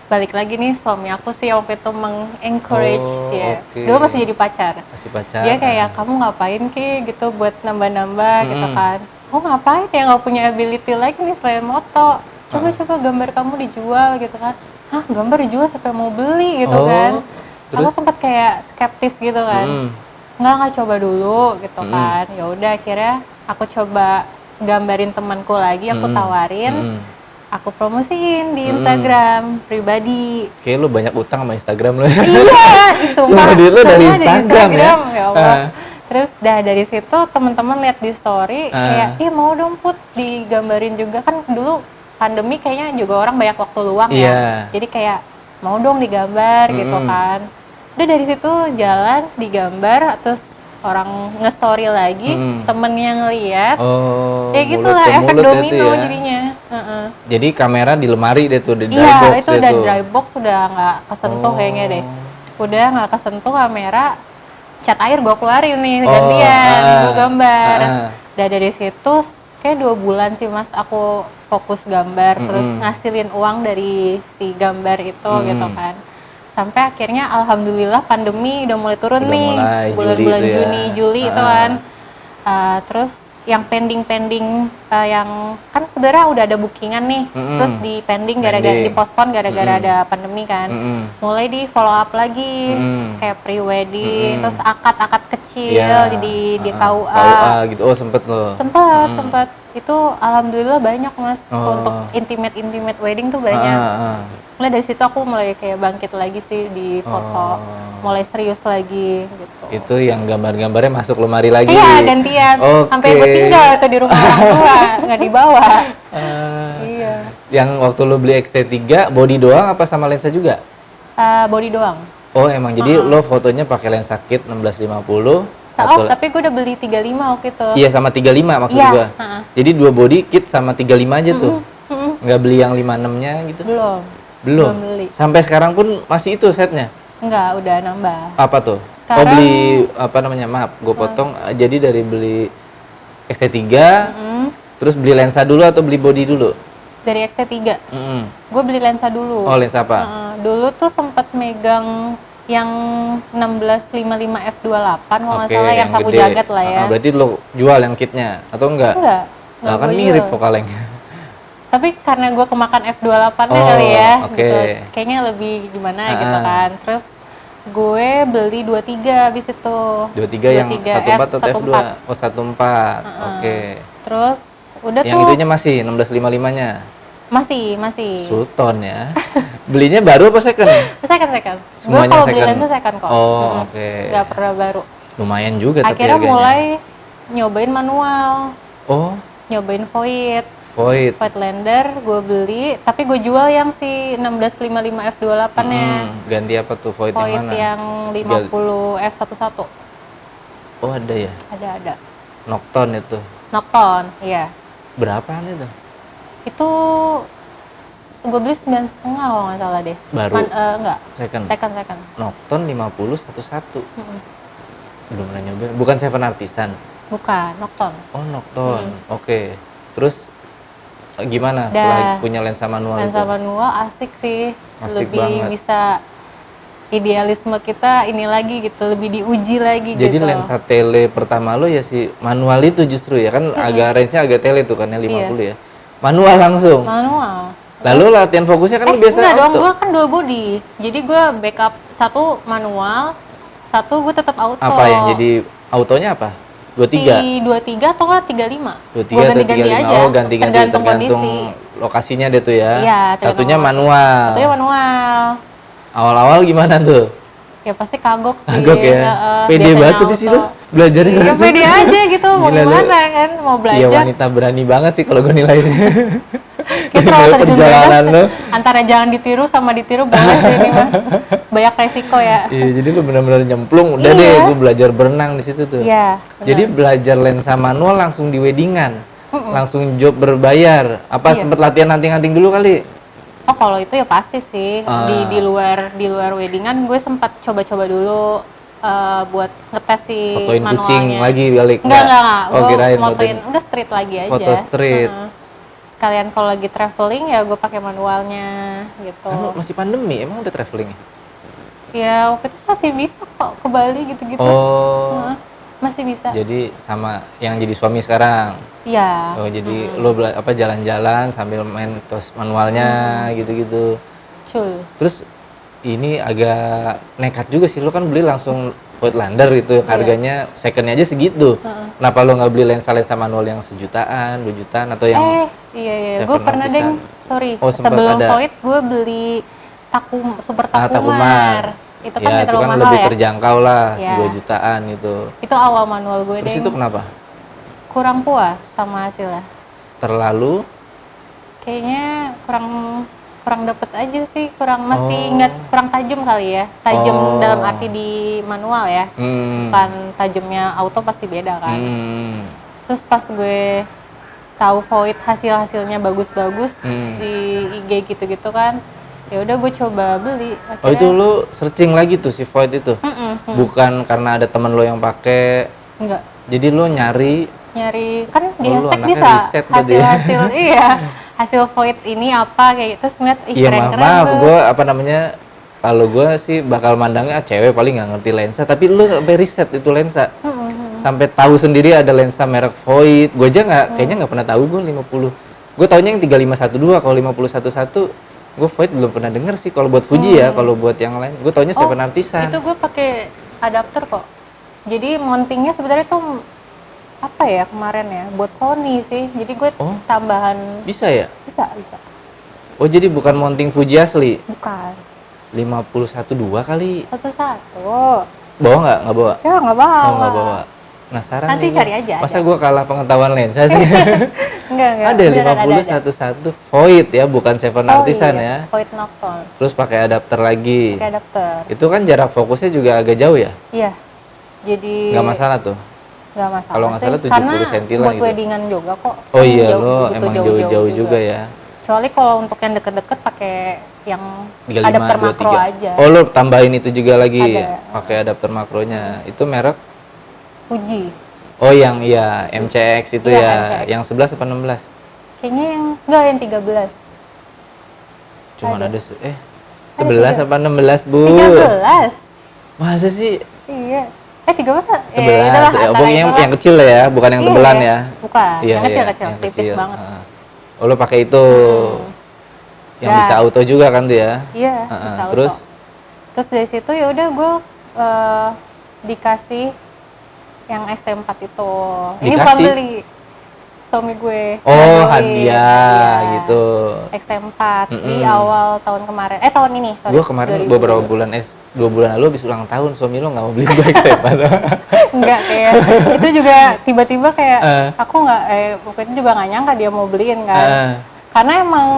balik lagi nih suami aku sih waktu itu meng-encourage Oh, ya. oke. Dulu masih jadi pacar. Masih pacaran. Dia kayak kamu ngapain Ki gitu buat nambah-nambah gitu kan. Oh ngapain ya, nggak punya ability lagi nih selain moto. Coba gambar kamu dijual gitu kan. Hah, gambar dijual sampai mau beli gitu Oh, kan. Aku terus? sempat kayak skeptis gitu kan. Nggak coba dulu gitu kan. Ya udah akhirnya aku coba gambarin temanku lagi, aku tawarin. Aku promosiin di Instagram pribadi. Kayak lu banyak utang sama Instagram lu. Iya, sumpah. Semua duit lu dari Semua Instagram ya? Ya Allah. Terus dari situ teman-teman lihat di story kayak, "Ih, mau dong Put digambarin juga." Kan dulu pandemi kayaknya juga orang banyak waktu luang Iya. ya. Jadi kayak mau dong digambar gitu kan. Udah dari situ jalan digambar, terus orang nge-story lagi, temennya ngeliat. Oh, Ya mulut gitulah ke efek mulut itu domino ya. jadinya. Jadi kamera di lemari deh tuh, di dry Iya, box itu deh udah tuh. dry box udah nggak kesentuh kayaknya deh. Udah nggak kesentuh kamera, cat air gue keluarin nih gantian, gue gambar. Dan dari situ kayak 2 bulan sih Mas aku fokus gambar, terus ngasilin uang dari si gambar itu gitu kan. Sampai akhirnya alhamdulillah pandemi udah mulai turun Udah nih, mulai, bulan-bulan Juli itu ya. Juni, Juli itu kan. Terus yang pending yang kan sebenarnya udah ada bookingan nih, terus di pending gara-gara di postpone gara-gara ada pandemi kan. Mulai di follow up lagi kayak pre-wedding, terus akad-akad kecil di KUA. KUA gitu. Oh, sempet loh. Sempat itu alhamdulillah banyak Mas. Untuk intimate wedding tuh banyak. Mulai dari situ aku mulai kayak bangkit lagi sih di foto, mulai serius lagi gitu. Itu yang gambar-gambarnya masuk lemari lagi. Iya, gantian. Sampai gue tinggal tuh di rumah orang tua, nggak dibawa. Iya. Yang waktu lu beli XT3 body doang apa sama lensa juga? Body doang. Oh, emang jadi lo fotonya pakai lensa kit 1650. Tapi gue udah beli 35 waktu itu. Iya, sama 35 maksud Iya, gua. Jadi 2 body kit sama 35 aja tuh. Nggak beli yang 56-nya gitu? Belum. Beli. Sampai sekarang pun masih itu setnya? Enggak, udah nambah. Apa tuh? Sekarang, beli apa namanya? Maaf, gue potong. Jadi dari beli XT3, terus beli lensa dulu atau beli body dulu? dari X-T3. Mm-mm. Gue beli lensa dulu. Oh, lensa apa? Dulu tuh sempat megang yang 1655 f2.8 kalau nggak Oke, salah, yang sapu gede. jagat lah ya. Berarti lo jual yang kitnya atau enggak? Enggak Kan gua mirip jual. Vocalengnya. Tapi karena gue kemakan f2.8-nya Oh, kali ya, oke. gitu. Kayaknya lebih gimana gitu Ah. kan. Terus gue beli 23 habis itu. 23 yang 14 atau F2? 14. Oh, 14. Oke. Terus udah Yang tuh itunya masih 1655-nya. masih. Sultan ya. Belinya baru apa second? Second. Gue Semuanya kalau beli second. lensa second kok. Oh, oke. Nggak pernah baru. Lumayan juga tapi Akhirnya harganya. mulai nyobain manual, Oh, nyobain void void. lander gue beli, tapi gue jual yang si 1655 f2.8-nya. Ganti apa tuh void, Void yang mana? yang 50 f11. Oh, ada ya. Ada. Nocton itu. Nocton, iya. Berapaan itu? Itu gue beli 9,5 kalau nggak salah deh. Baru? Enggak. Second. Second. Nocton 50 11. Mm-mm. Belum pernah nyobain. Bukan Seven Artisan. Bukan, Nocton. Oh, Nocton. Oke. Terus gimana setelah punya lensa manual Lensa itu? manual asik sih. Asik lebih banget. bisa idealisme kita ini lagi gitu, lebih diuji lagi Jadi gitu. lensa tele pertama lo ya si manual itu justru ya kan agak range-nya agak tele tuh kan ya 50 ya. Manual langsung. Manual. Lalu latihan fokusnya kan lo biasa Enggak dong, auto. gue kan dual body. Jadi gue backup satu manual, satu gue tetap auto. Apa yang jadi autonya apa? 23. Si 23 atau enggak 35? 23 Gua atau ganti-ganti 35. aja. Oh, ganti-ganti tergantung kondisi. lokasinya deh tuh ya. Iya, tergantung Satunya lokasi. manual. Satunya manual. Awal-awal gimana tuh? Ya pasti kagok sih. Kagok ya. Pede biasanya banget tuh sih auto. lo belajarnya Ya langsung. pede aja gitu, mau Gila lu. gimana kan, mau Iya, belajar. wanita berani banget sih kalau gue nilainya. Kayak Dari terlalu perjalanan lo. Antara jangan ditiru sama ditiru boleh sih ini mah. Banyak resiko ya. Iya, jadi lu benar-benar nyemplung. Udah Iya. deh, gue belajar berenang di situ tuh. Iya. Jadi belajar lensa manual langsung di weddingan. Langsung job berbayar. Apa Iya. sempet latihan nanting-nanting dulu kali? Oh, kalau itu ya pasti sih. Ah. Di luar weddingan gue sempat coba-coba dulu buat ngetes si Fotoin manualnya. kucing lagi balik. Enggak. Oh, Gue kirain motoin fotoin. udah street lagi aja. Foto street. Sekalian kalau lagi traveling ya gue pakai manualnya gitu. Kan masih pandemi, emang udah traveling ya? Ya waktu itu masih bisa kok ke Bali gitu-gitu. Oh, Masih bisa. jadi sama yang jadi suami sekarang. Iya. Oh, jadi lo jalan-jalan sambil main tos manualnya gitu-gitu. Cul. Terus ini agak nekat juga sih, lo kan beli langsung Voigtlander gitu, harganya secondnya aja segitu. Kenapa lo nggak beli lensa-lensa manual yang 1 jutaan, 2 jutaan atau yang Iya. Seven Gue pernah Artisan? Oh, sempet sebelum ada. Void gue beli Super Takumar? Takumar. Itu kan Ya, nggak itu terlalu kan mahal lebih ya. terjangkau lah, Iya. 2 jutaan gitu. Itu awal manual gue Terus deh. itu kenapa? Kurang puas sama hasilnya. Terlalu Kayaknya kurang dapet aja sih, masih Oh. ingat kurang tajam kali ya. Tajam Oh. dalam arti di manual ya. Bukan tajamnya auto pasti beda kan. Terus pas gue tahu Void hasilnya bagus-bagus di IG gitu-gitu kan, ya udah gue coba beli. Oh, itu lo searching lagi tuh si Void itu? Mm-mm. Bukan karena ada temen lo yang pakai, Enggak, jadi lo nyari. kan di Oh, lu hashtag anaknya bisa riset tadi ya. hasil iya, hasil Void ini apa kayak gitu. Terus ngeliat ih Iya, keren-keren maaf, tuh. gue apa namanya? Kalau gue sih bakal mandangnya cewek paling nggak ngerti lensa, tapi lu sampai riset itu lensa, sampai tahu sendiri ada lensa merek Void. Gue aja kayaknya nggak pernah tahu gue 50. Gue taunya yang 3512, kalau 5011 gue Void belum pernah denger sih. Kalau buat Fuji ya, kalau buat yang lain, gue taunya Seven Artisan. Itu gue pakai adapter kok. Jadi mountingnya sebenarnya tuh apa ya kemarin ya, buat Sony sih. Jadi gue tambahan Bisa ya? bisa. Oh, jadi bukan mounting Fuji asli? Bukan. 51.2 kali. Satu-satu. Bawa nggak? Nggak bawa? Ya nggak bawa. Oh, nggak bawa. Penasaran Nanti nih gua. cari aja, Masa ada. gue kalah pengetahuan lensa sih? Enggak. Ada beneran 5011 Void ya, bukan Seven Artisan ya. Void Nocton. Terus pakai adapter lagi. Pakai adapter. Itu kan jarak fokusnya juga agak jauh ya? Iya. Jadi Nggak masalah tuh? nggak masalah. Kalau nggak sih. salah 70 Karena cm lah buat gitu. weddingan juga kok. Oh Kan iya, jauh, lo butuh emang jauh-jauh juga ya. Kecuali kalau untuk yang deket-deket pakai yang 35, adapter makro 23. aja. Oh, lo tambahin itu juga lagi? Ada. Pakai adapter makronya. Itu merek? Fuji. Oh, yang iya, MCX itu Iya, ya. MCX. Yang 11 apa 16? Kayaknya yang 13. Cuman Ada. ada 11 apa 16, Bu? 13. Masa sih? Iya. 13. 11. Pokoknya yang kecil lah ya, bukan yang tebelan ya. Bukan. Iya, yang kecil-kecil, yang tipis kecil. banget. Oh, lo pakai itu. Yang Ya. bisa auto juga kan tuh ya? Iya, bisa auto. Terus? Terus dari situ ya udah gue dikasih yang ST4 itu. Ini bukan Dikasih? beli. Suami gue. Oh, ngajuin, hadiah gitu. XT4 di awal tahun kemarin. Tahun ini. Sorry, Gue kemarin 2000. beberapa bulan 2 bulan lalu habis ulang tahun, suami lo nggak mau beli gue XT4. Enggak, kayak itu juga tiba-tiba kayak aku nggak waktu itu juga nggak nyangka dia mau beliin kan. Karena emang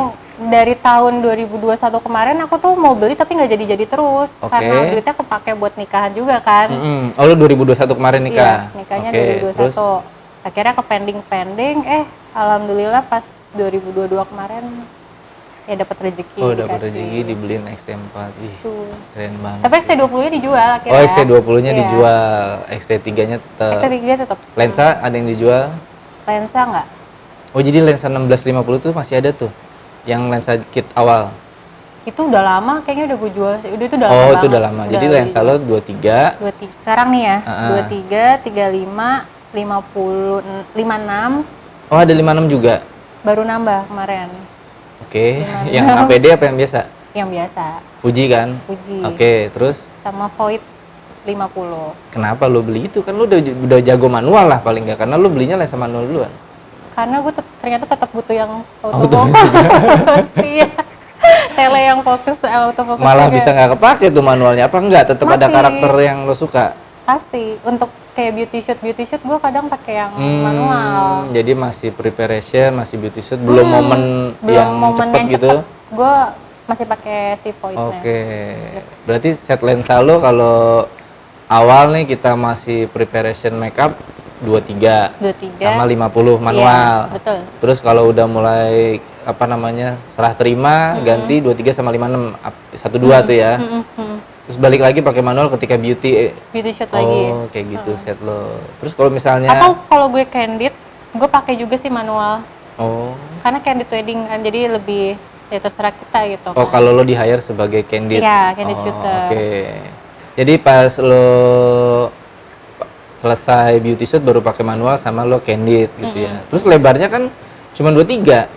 dari tahun 2021 kemarin aku tuh mau beli tapi nggak jadi-jadi terus. Karena duitnya kepake buat nikahan juga kan. Oh, lo 2021 kemarin nikah? Iya, nikahnya 2021. Terus? Akhirnya ke pending, alhamdulillah pas 2022 kemarin ya dapat rezeki. Oh, dapat rezeki dibeliin XT4. Ih, keren banget. Tapi XT20-nya dijual akhirnya. Oh, XT20-nya dijual, XT3-nya tetap. XT3 tetap. Lensa ada yang dijual? Lensa nggak? Oh, jadi lensa 1650 tuh masih ada tuh? Yang lensa kit awal? Itu udah lama, kayaknya udah gue jual. Itu udah lama Oh, banget. itu udah lama. Jadi lensa lo 23. 23. Sekarang nih ya, 23, 35, 50, 56. Oh, ada 56 juga? Baru nambah kemarin. Oke. Yang APD apa yang biasa? Yang biasa. Fuji kan? Fuji. Oke, terus? Sama Void 50. Kenapa lo beli itu? Kan lo udah jago manual lah paling nggak, karena lo belinya lensa manual duluan. Karena gue ternyata tetap butuh yang autofocus. Iya. Tele yang autofocus. Malah bisa nggak kepake tuh manualnya, apa enggak? Tetap ada karakter yang lo suka? Pasti. Untuk kayak beauty shoot gue kadang pakai yang manual. Jadi masih preparation, masih beauty shoot, belum momen yang cepet gitu? Gue masih pakai si Void-nya. Oke. Berarti set lensa lo kalau awal nih kita masih preparation makeup 23 sama 50 manual. Iya, betul. Terus kalau udah mulai serah terima ganti 23 sama 56 12 tuh ya. Terus balik lagi pakai manual ketika beauty shoot lagi. Oh, kayak gitu set lo. Terus kalau misalnya atau kalau gue candid, gue pakai juga sih manual. Oh. Karena candid wedding kan jadi lebih ya terserah kita gitu. Oh, kan. Kalau lo di hire sebagai candid. Iya, candid shooter. Oke. Jadi pas lo selesai beauty shoot baru pakai manual sama lo candid gitu ya. Terus lebarnya kan cuma 23.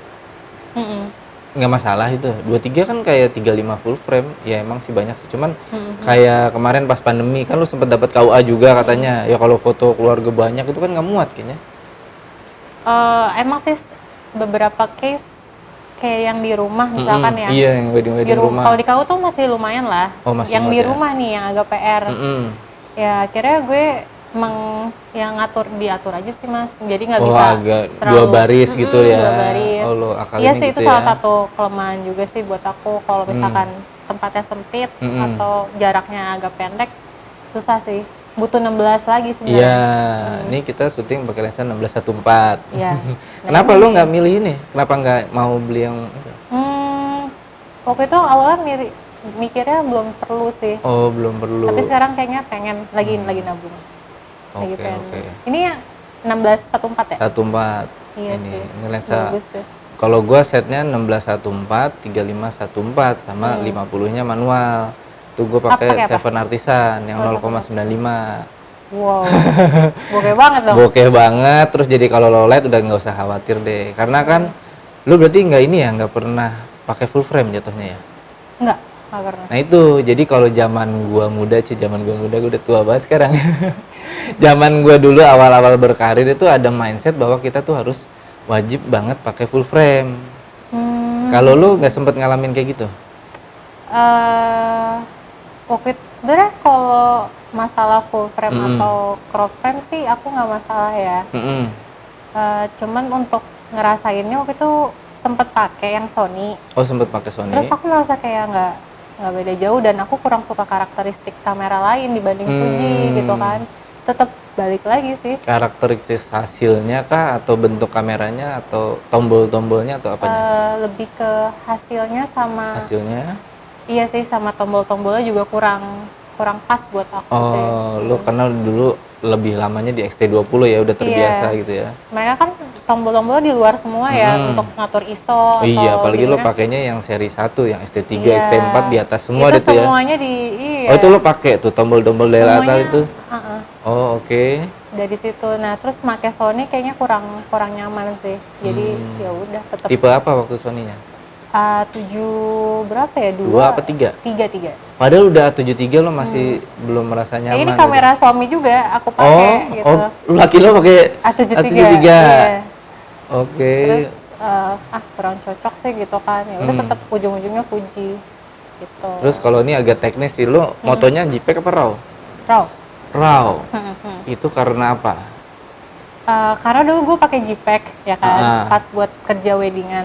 Nggak masalah itu. 23 kan kayak 35 full frame. Ya emang sih banyak sih. Cuman kayak kemarin pas pandemi kan lo sempet dapat KUA juga katanya. Ya kalau foto keluarga banyak itu kan nggak muat kayaknya. Emang sih beberapa case kayak yang di rumah misalkan ya. Iya, yang wedding rumah. Kalau di KUA tuh masih lumayan lah. Oh, masih yang di rumah nih yang agak PR. Ya akhirnya gue emang yang diatur aja sih mas, jadi nggak bisa agak terlalu 2 baris gitu ya. 2 baris. Oh, lo akalnya iya sih gitu itu ya. salah satu kelemahan juga sih buat aku kalau misalkan tempatnya sempit atau jaraknya agak pendek, susah sih, butuh 16 lagi sebenarnya. Iya, ini kita syuting pakai lensa 16-14. Iya. Kenapa lo nggak milih ini? Kenapa nggak mau beli yang waktu itu awalnya mikirnya belum perlu sih. Oh, belum perlu. Tapi sekarang kayaknya pengen lagi nabung. Oke. Ini yang 16-14 ya? 14. Iya ini, sih. ini lensa. Bagus ya. Kalau gua setnya 16-14, 35-14 sama 50-nya manual. Tuh gua pakai 7 Artisan yang 0,95. Wow. Bokeh banget dong. Bokeh banget. Terus jadi kalau low light udah nggak usah khawatir deh. Karena kan lu berarti nggak pernah pakai full frame jatuhnya ya? Nggak pernah. Nah itu, jadi kalau zaman gua muda, gua udah tua banget sekarang. Zaman gua dulu awal-awal berkarir itu ada mindset bahwa kita tuh harus wajib banget pakai full frame. Kalau lu nggak sempet ngalamin kayak gitu? Sebenarnya kalau masalah full frame atau crop frame sih aku nggak masalah ya. Cuman untuk ngerasainnya waktu itu sempet pakai yang Sony. Oh, sempet pakai Sony. Terus aku merasa kayak nggak beda jauh dan aku kurang suka karakteristik kamera lain dibanding Fuji gitu kan. Tetap balik lagi sih. Karakteristik hasilnya kah atau bentuk kameranya atau tombol-tombolnya atau apanya? Lebih ke hasilnya sama. Hasilnya? Iya sih, sama tombol-tombolnya juga kurang pas buat aku sih. Oh, lu karena dulu lebih lamanya di XT20 ya, udah terbiasa gitu ya. Mereka kan tombol-tombol di luar semua ya untuk ngatur ISO atau Iya, apalagi lo gimana. pakainya yang seri 1, yang ST3, Iya. XT4 di atas semua itu deh tuh ya. semuanya di iya. Oh, itu lo pakai tuh tombol-tombol dari atas Semuanya, itu. uh-uh, Oh, oke. dari situ. Nah, terus pakai Sony kayaknya kurang nyaman sih. Jadi ya udah tetap Tipe apa waktu Sony-nya? A7 berapa ya? 2 apa 3? 3. Padahal udah A73 lo masih belum merasa Ya, nyaman. ini gitu. kamera Xiaomi juga aku pakai gitu. Oh, laki lo pakai A73. A73. Iya. Oke. Terus kurang cocok sih gitu kan. Ya udah tetap ujung-ujungnya Fuji gitu. Terus kalau ini agak teknis sih, lo motonya JPEG apa RAW? RAW. RAW. Itu karena apa? Karena dulu gue pakai JPEG ya kan, pas buat kerja weddingan.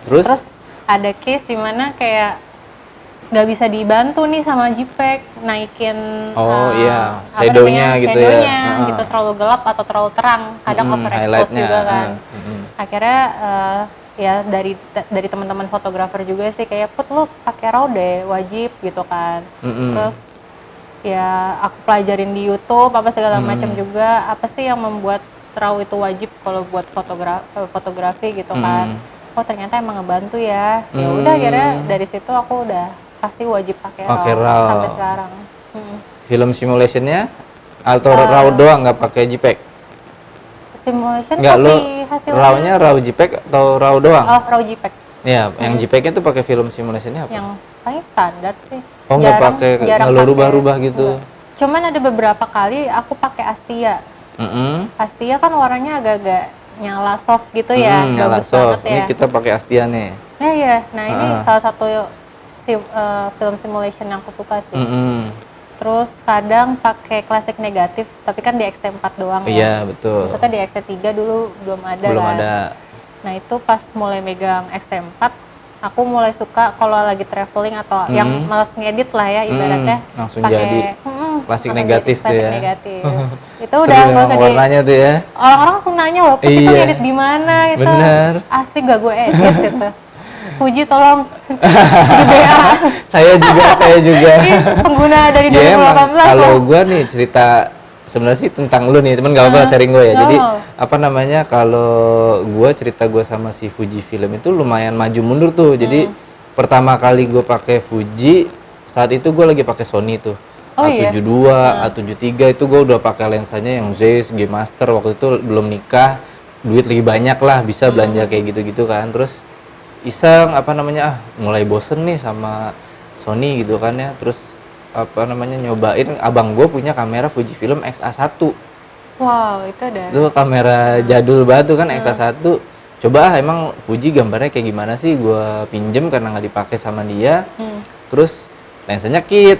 Terus ada case dimana kayak nggak bisa dibantu nih sama JPEG naikin iya, apa shadownya namanya, gitu shadownya ya. gitu, terlalu gelap atau terlalu terang, kadang overexpose highlightnya, juga kan. Akhirnya ya dari teman-teman fotografer juga sih kayak put lu pakai RAW deh, wajib gitu kan. Terus ya aku pelajarin di YouTube apa segala macam juga, apa sih yang membuat RAW itu wajib kalau buat fotografi gitu kan. Oh ternyata emang ngebantu ya. Ya udah akhirnya dari situ aku udah pasti wajib pakai RAW sampai sekarang. Film simulationnya atau RAW doang nggak pakai JPEG? Simulation Nggak, lo hasilnya RAW-nya RAW JPEG atau RAW doang? oh RAW JPEG Iya, yang JPEG itu pakai film simulationnya apa? yang paling standar sih. Oh, nggak pakai, nggak lo rubah-rubah gitu? Enggak. Cuman ada beberapa kali aku pakai Astia. Astia kan warnanya agak-agak nyala soft gitu ya, nyala bagus soft. banget ya. Ini kita pakai Astia nih. Nah iya, nah ini salah satu film simulation yang aku suka sih. Terus kadang pakai klasik negatif, tapi kan di XT4 doang ya. Iya, betul. Maksudnya di XT3 dulu belum ada Belum kan. ada. Nah itu pas mulai megang XT4, aku mulai suka kalau lagi traveling atau yang males ngedit lah ya ibaratnya. Langsung jadi klasik negatif tuh ya. Negatif. Itu udah nggak usah warnanya tuh ya. Orang-orang langsung nanya loh, Put, itu ngedit di mana itu? Bener. Asli gak gue edit gitu. Fuji tolong di BA. saya juga. Pengguna dari 2018 kalau gue nih cerita sebenarnya sih tentang lu nih, temen gak apa-apa sharing gue ya. Jadi apa namanya, kalau gue cerita gue sama si Fuji Film itu lumayan maju mundur tuh. Jadi pertama kali gue pakai Fuji saat itu gue lagi pakai Sony tuh. A72, A73 itu gue udah pakai lensanya yang Zeiss G Master, waktu itu belum nikah, duit lebih banyak lah, bisa belanja kayak gitu-gitu kan. Terus iseng apa namanya, mulai bosen nih sama Sony gitu kan ya. Terus apa namanya, nyobain abang gue punya kamera Fujifilm X-A1. Wow, itu dah. Itu kamera jadul banget tuh kan, X-A1. Coba emang Fuji gambarnya kayak gimana sih, gue pinjem karena nggak dipakai sama dia. Terus lensanya kit.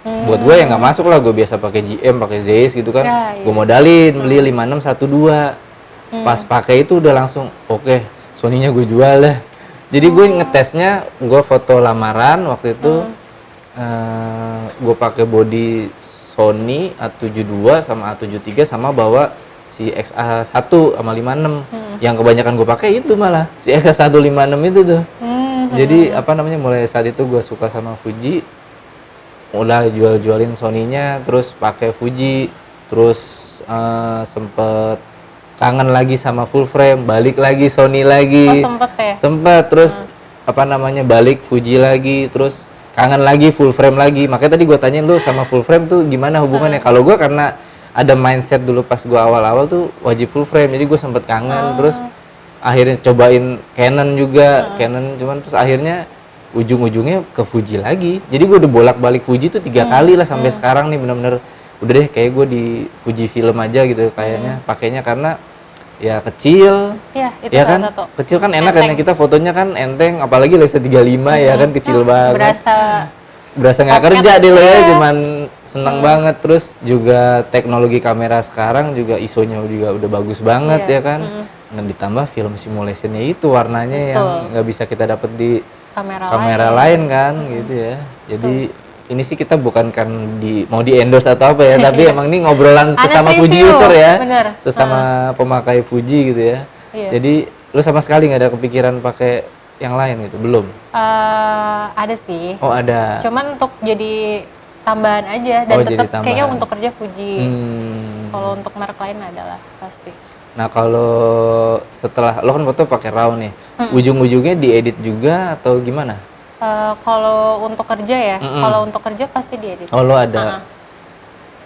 Buat gue yang nggak masuk lah, gue biasa pakai GM, pakai Zeiss gitu kan. Gue modalin beli 5612. Pas pakai itu udah langsung oke, Sony-nya gue jual lah. Jadi gue ngetesnya, gue foto lamaran waktu itu, gue pakai body Sony A72 sama A73 sama bawa si XA1 sama 56. Yang kebanyakan gue pakai itu malah si XA156 itu tuh. Jadi apa namanya, mulai saat itu gue suka sama Fuji. Mulai jual-jualin Sony-nya, terus pakai Fuji, terus sempet kangen lagi sama full frame, balik lagi Sony lagi. Sempet ya? Sempet, terus apa namanya, balik Fuji lagi, terus kangen lagi full frame lagi. Makanya tadi gue tanyain lu sama full frame tuh gimana hubungannya. Kalau gue karena ada mindset dulu pas gue awal-awal tuh wajib full frame, jadi gue sempet kangen. Terus akhirnya cobain Canon juga, Canon, cuman terus akhirnya ujung-ujungnya ke Fuji lagi. Jadi gue udah bolak-balik Fuji tuh 3 kali lah sampai sekarang nih, bener-bener udah deh kayak gue di Fuji Film aja gitu kayaknya. Pakainya karena ya kecil, ya, itu ya kan satu. kecil kan enak kan, kita fotonya kan enteng, apalagi Leica 35 ya kan, kecil banget. Berasa nggak kerja deh lo ya, cuman seneng banget. Terus juga teknologi kamera sekarang juga ISO-nya juga udah bagus banget ya kan. Dan ditambah film simulationnya itu warnanya yang nggak bisa kita dapet di kamera lain kan gitu ya. Jadi ini sih kita bukan kan mau di endorse atau apa ya, tapi emang ini ngobrolan sesama Fuji user ya, sesama pemakai Fuji gitu ya. Jadi lu sama sekali nggak ada kepikiran pakai yang lain gitu, belum? Ada sih. Oh ada. Cuman untuk jadi tambahan aja, dan tetap kayaknya untuk kerja Fuji. Kalau untuk merek lain adalah pasti. Nah kalau setelah lo kan foto pakai RAW nih, ujung-ujungnya diedit juga atau gimana? Kalau untuk kerja ya, Mm-mm. kalau untuk kerja pasti diedit. Oh lo ada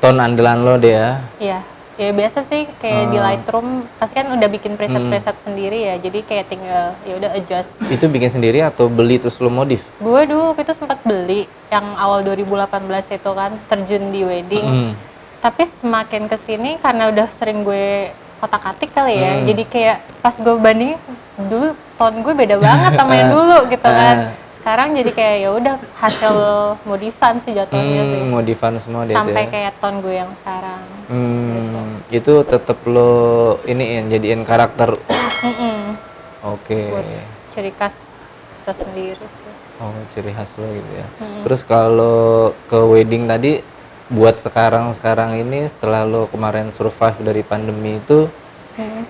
tone andalan lo deh ya? Iya, ya biasa sih kayak di Lightroom pasti kan udah bikin preset-preset sendiri ya, jadi kayak tinggal ya udah adjust. Itu bikin sendiri atau beli terus lo modif? Gue dulu waktu itu sempat beli yang awal 2018 itu kan terjun di wedding. Tapi semakin kesini karena udah sering gue kotak-atik kali ya, jadi kayak pas gue bandingin dulu tone gue beda banget sama yang dulu gitu kan. Sekarang jadi kayak ya udah hasil modifan sih jatuhnya sih. Modifan semua deh Sampai ya? kayak tone gue yang sekarang. Itu tetap lo iniin jadiin karakter. Oke. Buat ciri khas kita sendiri sih. Oh, ciri khas lo gitu ya. Terus kalau ke wedding tadi buat sekarang ini setelah lo kemarin survive dari pandemi itu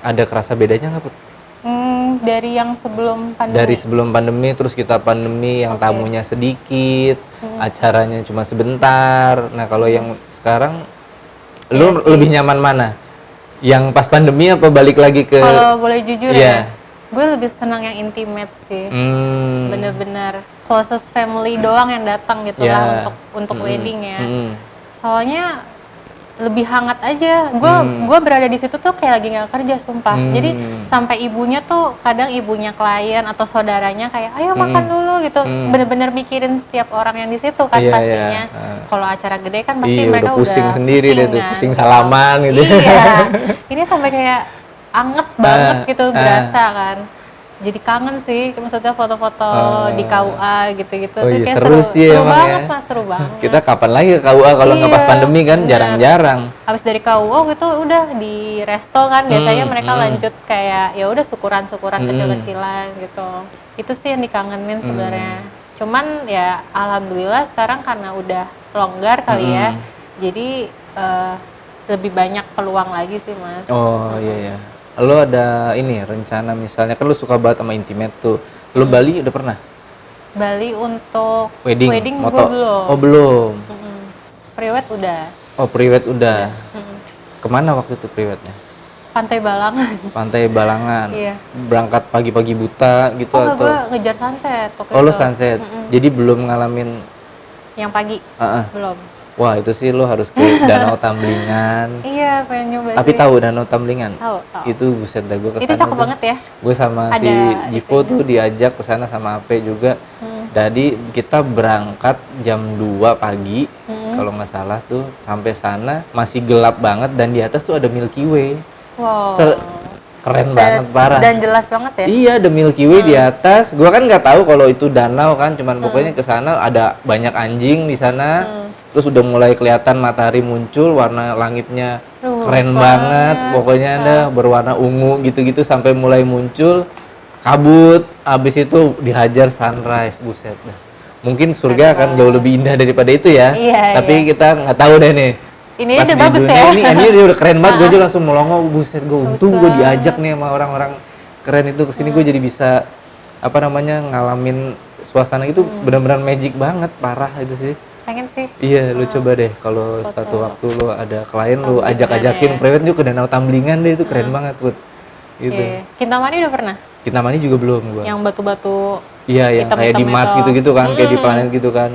ada kerasa bedanya nggak, Put? Dari yang sebelum pandemi. Dari sebelum pandemi terus kita pandemi yang tamunya sedikit, acaranya cuma sebentar. Nah, kalau yang sekarang lo lebih nyaman mana? Yang pas pandemi apa balik lagi ke Kalau boleh jujur ya, gue lebih senang yang intimate sih. Bener-bener closest family doang yang datang gitu lah untuk wedding ya. Soalnya lebih hangat aja. Gue berada di situ tuh kayak lagi nggak kerja, sumpah. Jadi sampai ibunya tuh kadang ibunya klien atau saudaranya kayak ayo makan dulu gitu. Bener-bener mikirin setiap orang yang di situ kan pastinya. Kalau acara gede kan pasti mereka udah pusing sendiri deh tuh, kan. pusing salaman gitu. Iya. Ini sampai kayak anget banget gitu berasa kan. Jadi kangen sih, maksudnya foto-foto di KUA gitu-gitu. Oh iya, kayak seru sih seru emang banget ya. Mas, seru banget. Kita kapan lagi ke KUA kalau nggak pas pandemi kan, jarang-jarang. Habis dari KUA gitu udah di resto kan, biasanya mereka lanjut kayak ya udah syukuran-syukuran kecil-kecilan gitu. Itu sih yang dikangenin sebenarnya. Cuman ya alhamdulillah sekarang karena udah longgar kali ya, jadi lebih banyak peluang lagi sih Mas. Oh iya. Lo ada ini rencana misalnya kan lo suka banget sama intimate tuh. Lo Bali udah pernah? Bali untuk Wedding gue moto. belum. Oh belum. Priwet udah. Oh priwet udah. Kemana waktu itu priwetnya? Pantai Balangan. Pantai Balangan. Iya. Berangkat pagi-pagi buta gitu atau? Gue ngejar sunset. Oh lo sunset. Jadi belum ngalamin yang pagi? Belum. Wah itu sih lo harus ke Danau Tamblingan. Iya pengen nyoba. Tapi tahu Danau Tamblingan? Tahu. Itu buset dah gue kesana. Itu cakep banget ya. Gue sama si Jivo tuh diajak ke sana sama Ape juga. Jadi kita berangkat jam 2 pagi kalau nggak salah tuh, sampai sana masih gelap banget dan di atas tuh ada Milky Way. Wow. Keren banget, parah. Dan jelas banget ya. Iya, ada Milky Way di atas. Gua kan nggak tahu kalau itu danau kan, cuman pokoknya ke sana ada banyak anjing di sana. Terus udah mulai kelihatan matahari muncul, warna langitnya keren banget. Pokoknya ada berwarna ungu gitu-gitu sampai mulai muncul kabut. Habis itu dihajar sunrise, buset dah. Mungkin surga akan jauh lebih indah daripada itu ya. Tapi kita nggak tahu deh nih. Ini pas udah di bagus dunia ya. ini udah keren banget. Gue aja langsung melongo, buset, gue untung gue diajak nih sama orang-orang keren itu kesini. Gue jadi bisa ngalamin suasana itu benar-benar magic banget, parah itu sih. Pengen sih. Iya, lu coba deh kalau suatu waktu lu ada klien, lu ajak-ajakin private juga ke Danau Tamblingan deh, itu keren banget buat gitu. Kintamani udah pernah? Kintamani juga belum gua. Yang batu-batu. Iya, yang kayak di Mars gitu-gitu kan, kayak di planet gitu kan.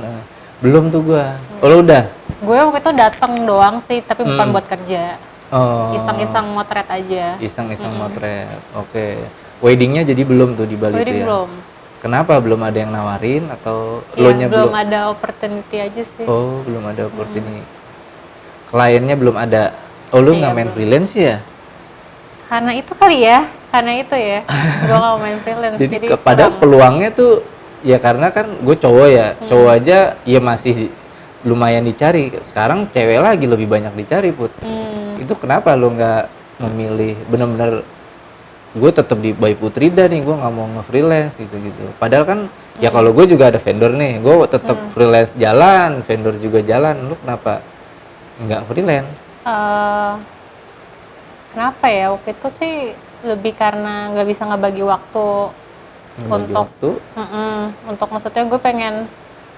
Belum tuh gua. Oh, lu udah? Gue waktu itu datang doang sih, tapi bukan buat kerja. Iseng-iseng motret aja. Iseng-iseng motret. Oke. Weddingnya jadi belum tuh di Bali Wedding tuh ya? belum. Kenapa belum ada yang nawarin atau Ya, lo nya belum ada opportunity aja sih. Oh, belum ada opportunity. Kliennya belum ada. Oh, lu nggak main freelance ya? Karena itu kali ya, gue nggak main freelance. Jadi padahal peluangnya tuh ya karena kan gue cowok ya, cowok aja ya masih lumayan dicari. Sekarang cewek lagi lebih banyak dicari, Put. Itu kenapa lo nggak memilih bener-bener gue tetap di Bayi Putrida nih, gue nggak mau nge-freelance gitu-gitu. Padahal kan ya kalau gue juga ada vendor nih, gue tetap freelance jalan, vendor juga jalan. Lu kenapa nggak freelance? Kenapa ya? Waktu itu sih lebih karena nggak bisa ngebagi waktu untuk maksudnya gue pengen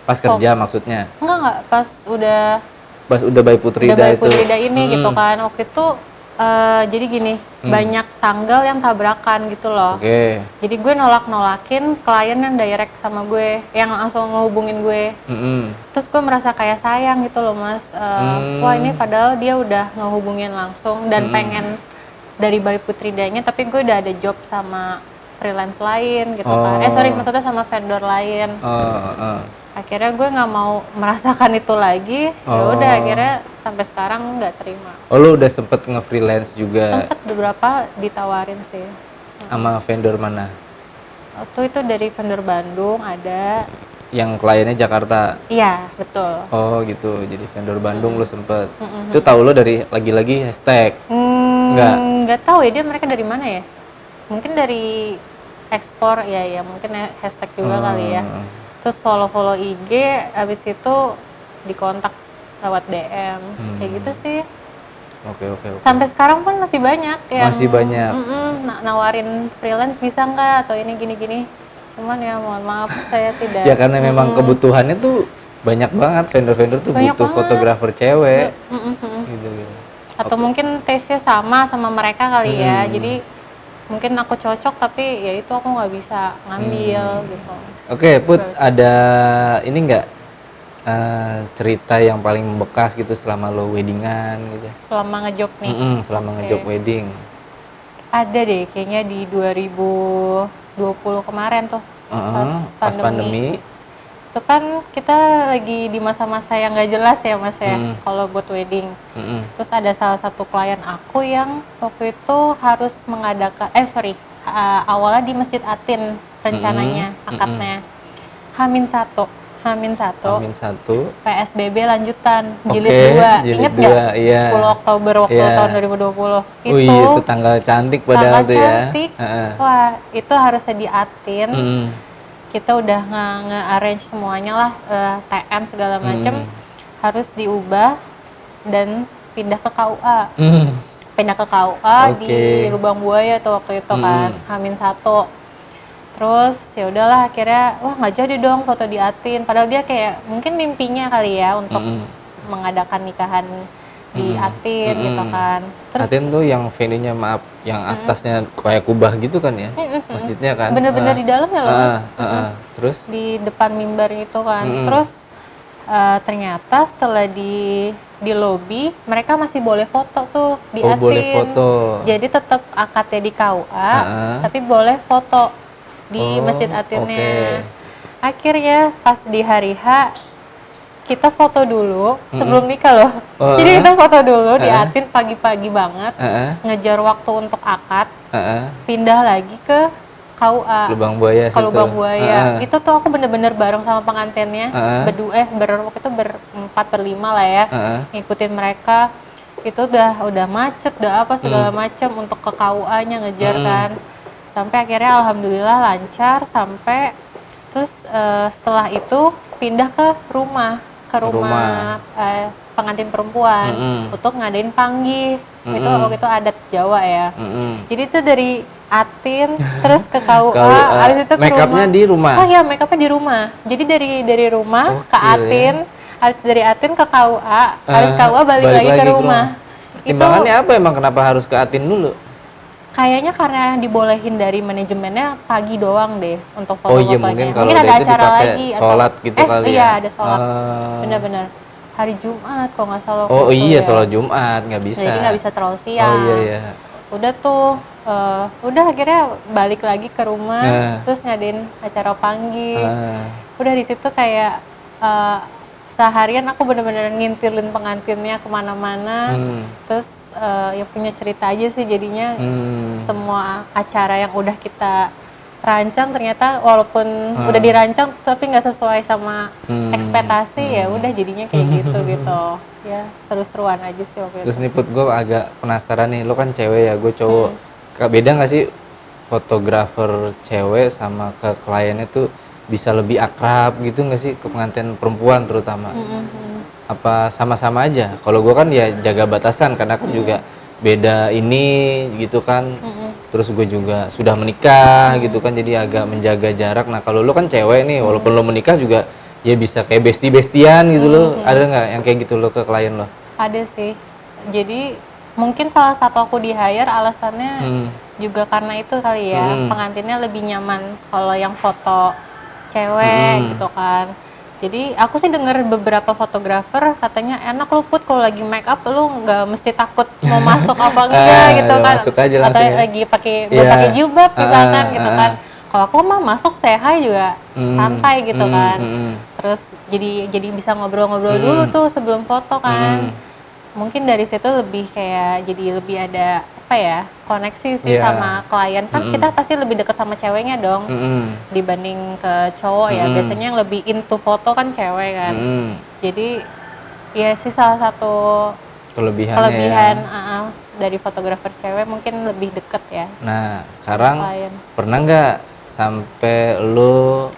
pas kerja maksudnya? Enggak, pas udah Bayi Putrida ini gitu kan. Waktu itu Jadi gini, banyak tanggal yang tabrakan gitu loh. Oke. Jadi gue nolakin klien yang direct sama gue, yang langsung ngehubungin gue. Terus gue merasa kayak sayang gitu loh mas. Wah ini padahal dia udah ngehubungin langsung dan pengen dari Bayi Putri Danya, tapi gue udah ada job sama freelance lain gitu kan. Maksudnya sama vendor lain. Akhirnya gue nggak mau merasakan itu lagi. Ya udah akhirnya sampai sekarang nggak terima. Oh lu udah sempet nge-freelance juga? Sempet beberapa ditawarin sih. Sama vendor mana? Waktu itu dari vendor Bandung ada. Yang kliennya Jakarta? Iya betul. Oh gitu, jadi vendor Bandung lu sempet. Itu tahu lo dari lagi-lagi hashtag? Nggak tahu ya, dia mereka dari mana ya? Mungkin dari ekspor ya mungkin hashtag juga kali ya. Terus follow IG, abis itu dikontak lewat DM, kayak gitu sih. Oke. Sampai sekarang pun masih banyak yang masih banyak nawarin freelance bisa nggak atau ini gini-gini. Cuman ya mohon maaf saya tidak. Ya karena memang kebutuhannya tuh banyak banget, vendor-vendor tuh Banyak butuh banget. fotografer cewek. Gitu. Atau mungkin taste-nya sama mereka kali ya. Jadi mungkin aku cocok tapi ya itu aku nggak bisa ngambil gitu. Oke, Put, ada ini nggak cerita yang paling membekas gitu selama lo weddingan gitu? Selama ngejob nih. Selama ngejob wedding. Ada deh kayaknya di 2020 kemarin tuh. Pas pandemi. Itu kan kita lagi di masa-masa yang nggak jelas ya mas ya, kalau buat wedding. Terus ada salah satu klien aku yang waktu itu harus mengadakan, awalnya di Masjid Atin rencananya akadnya. Hamin satu PSBB lanjutan jilid 2, inget nggak? Iya. 10 Oktober waktu tahun 2020 itu. Itu tanggal cantik padahal tuh ya. Cantik. Wah itu harusnya di Atin. Kita udah nge-arrange semuanya lah, TM segala macem, harus diubah dan pindah ke KUA. Pindah ke KUA di Lubang Buaya tuh waktu itu kan, Hamin 1. Terus ya udahlah akhirnya wah nggak jadi dong foto di Atin. Padahal dia kayak mungkin mimpinya kali ya untuk mengadakan nikahan di Atin gitu kan. Terus Atin tuh yang venue-nya yang atasnya kayak kubah gitu kan ya, masjidnya kan. Bener-bener di dalamnya loh mas. Terus di depan mimbar itu kan. Terus ternyata setelah di lobi mereka masih boleh foto tuh di Atin. Boleh foto. Jadi tetap akadnya di KUA, tapi boleh foto di Masjid Atinnya. Akhirnya pas di hari H kita foto dulu sebelum nikah loh. Jadi kita foto dulu di Atin pagi-pagi banget, ngejar waktu untuk akad, pindah lagi ke KUA. Lubang Buaya. Ke Lubang Buaya. Itu tuh aku bener-bener bareng sama pengantinnya, waktu itu berempat berlima lah ya, ngikutin mereka. Itu udah macet, udah apa segala macam untuk ke KUA-nya ngejar kan. Sampai akhirnya alhamdulillah lancar sampai. Terus setelah itu pindah ke rumah pengantin perempuan untuk ngadain panggih. Itu waktu itu adat Jawa ya. Jadi itu dari Atin terus ke KUA, habis itu ke make-upnya di rumah. Oh iya, make-upnya di rumah. Jadi dari rumah ke Atin, habis dari Atin ke KUA, habis KUA balik lagi ke rumah. Timbangannya apa emang kenapa harus ke Atin dulu? Kayaknya karena dibolehin dari manajemennya pagi doang deh untuk foto-fotonya. Oh iya, mungkin kalau ada itu acara dipakai lagi sholat gitu kali ya. Iya, ada sholat. Benar-benar. Hari Jumat kalau nggak salah. Oh iya, sholat Jumat nggak bisa. Jadi nggak bisa terlalu siang. Oh iya. Udah tuh, udah akhirnya balik lagi ke rumah, terus ngadain acara panggil. Udah di situ kayak seharian aku bener-bener ngintilin pengantinnya kemana-mana. Terus ya punya cerita aja sih jadinya. Semua acara yang udah kita rancang ternyata walaupun udah dirancang tapi nggak sesuai sama ekspektasi, ya udah jadinya kayak gitu. Ya seru-seruan aja sih waktu itu. Terus nih Put, gue agak penasaran nih, lo kan cewek ya, gue cowok. Beda nggak sih fotografer cewek sama ke kliennya tuh bisa lebih akrab gitu nggak sih, ke pengantin perempuan terutama? Apa sama-sama aja? Kalau gue kan ya jaga batasan karena kan juga beda ini gitu kan. Terus gue juga sudah menikah gitu kan, jadi agak menjaga jarak. Nah kalau lo kan cewek nih, walaupun lo menikah juga ya bisa kayak bestie-bestian gitu lo. Ada nggak yang kayak gitu lo ke klien lo? Ada sih. Jadi Mungkin salah satu aku di hire alasannya juga karena itu kali ya, pengantinnya lebih nyaman kalau yang foto cewek gitu kan. Jadi aku sih denger beberapa fotografer katanya enak lu Put kalau lagi make up lu nggak mesti takut mau masuk apa enggak gitu kan. Masuk aja Atau langsung ya. lagi pakai jilbab misalkan gitu kan. Kalau aku mah masuk say hi juga santai gitu kan. Terus jadi bisa ngobrol-ngobrol dulu tuh sebelum foto kan. Mungkin dari situ lebih kayak jadi lebih ada apa ya, koneksi sih sama klien. Kan kita pasti lebih dekat sama ceweknya dong dibanding ke cowok ya. Biasanya yang lebih into foto kan cewek kan. Jadi ya sih salah satu kelebihan dari fotografer cewek mungkin lebih deket ya. Nah sekarang pernah nggak sampai lo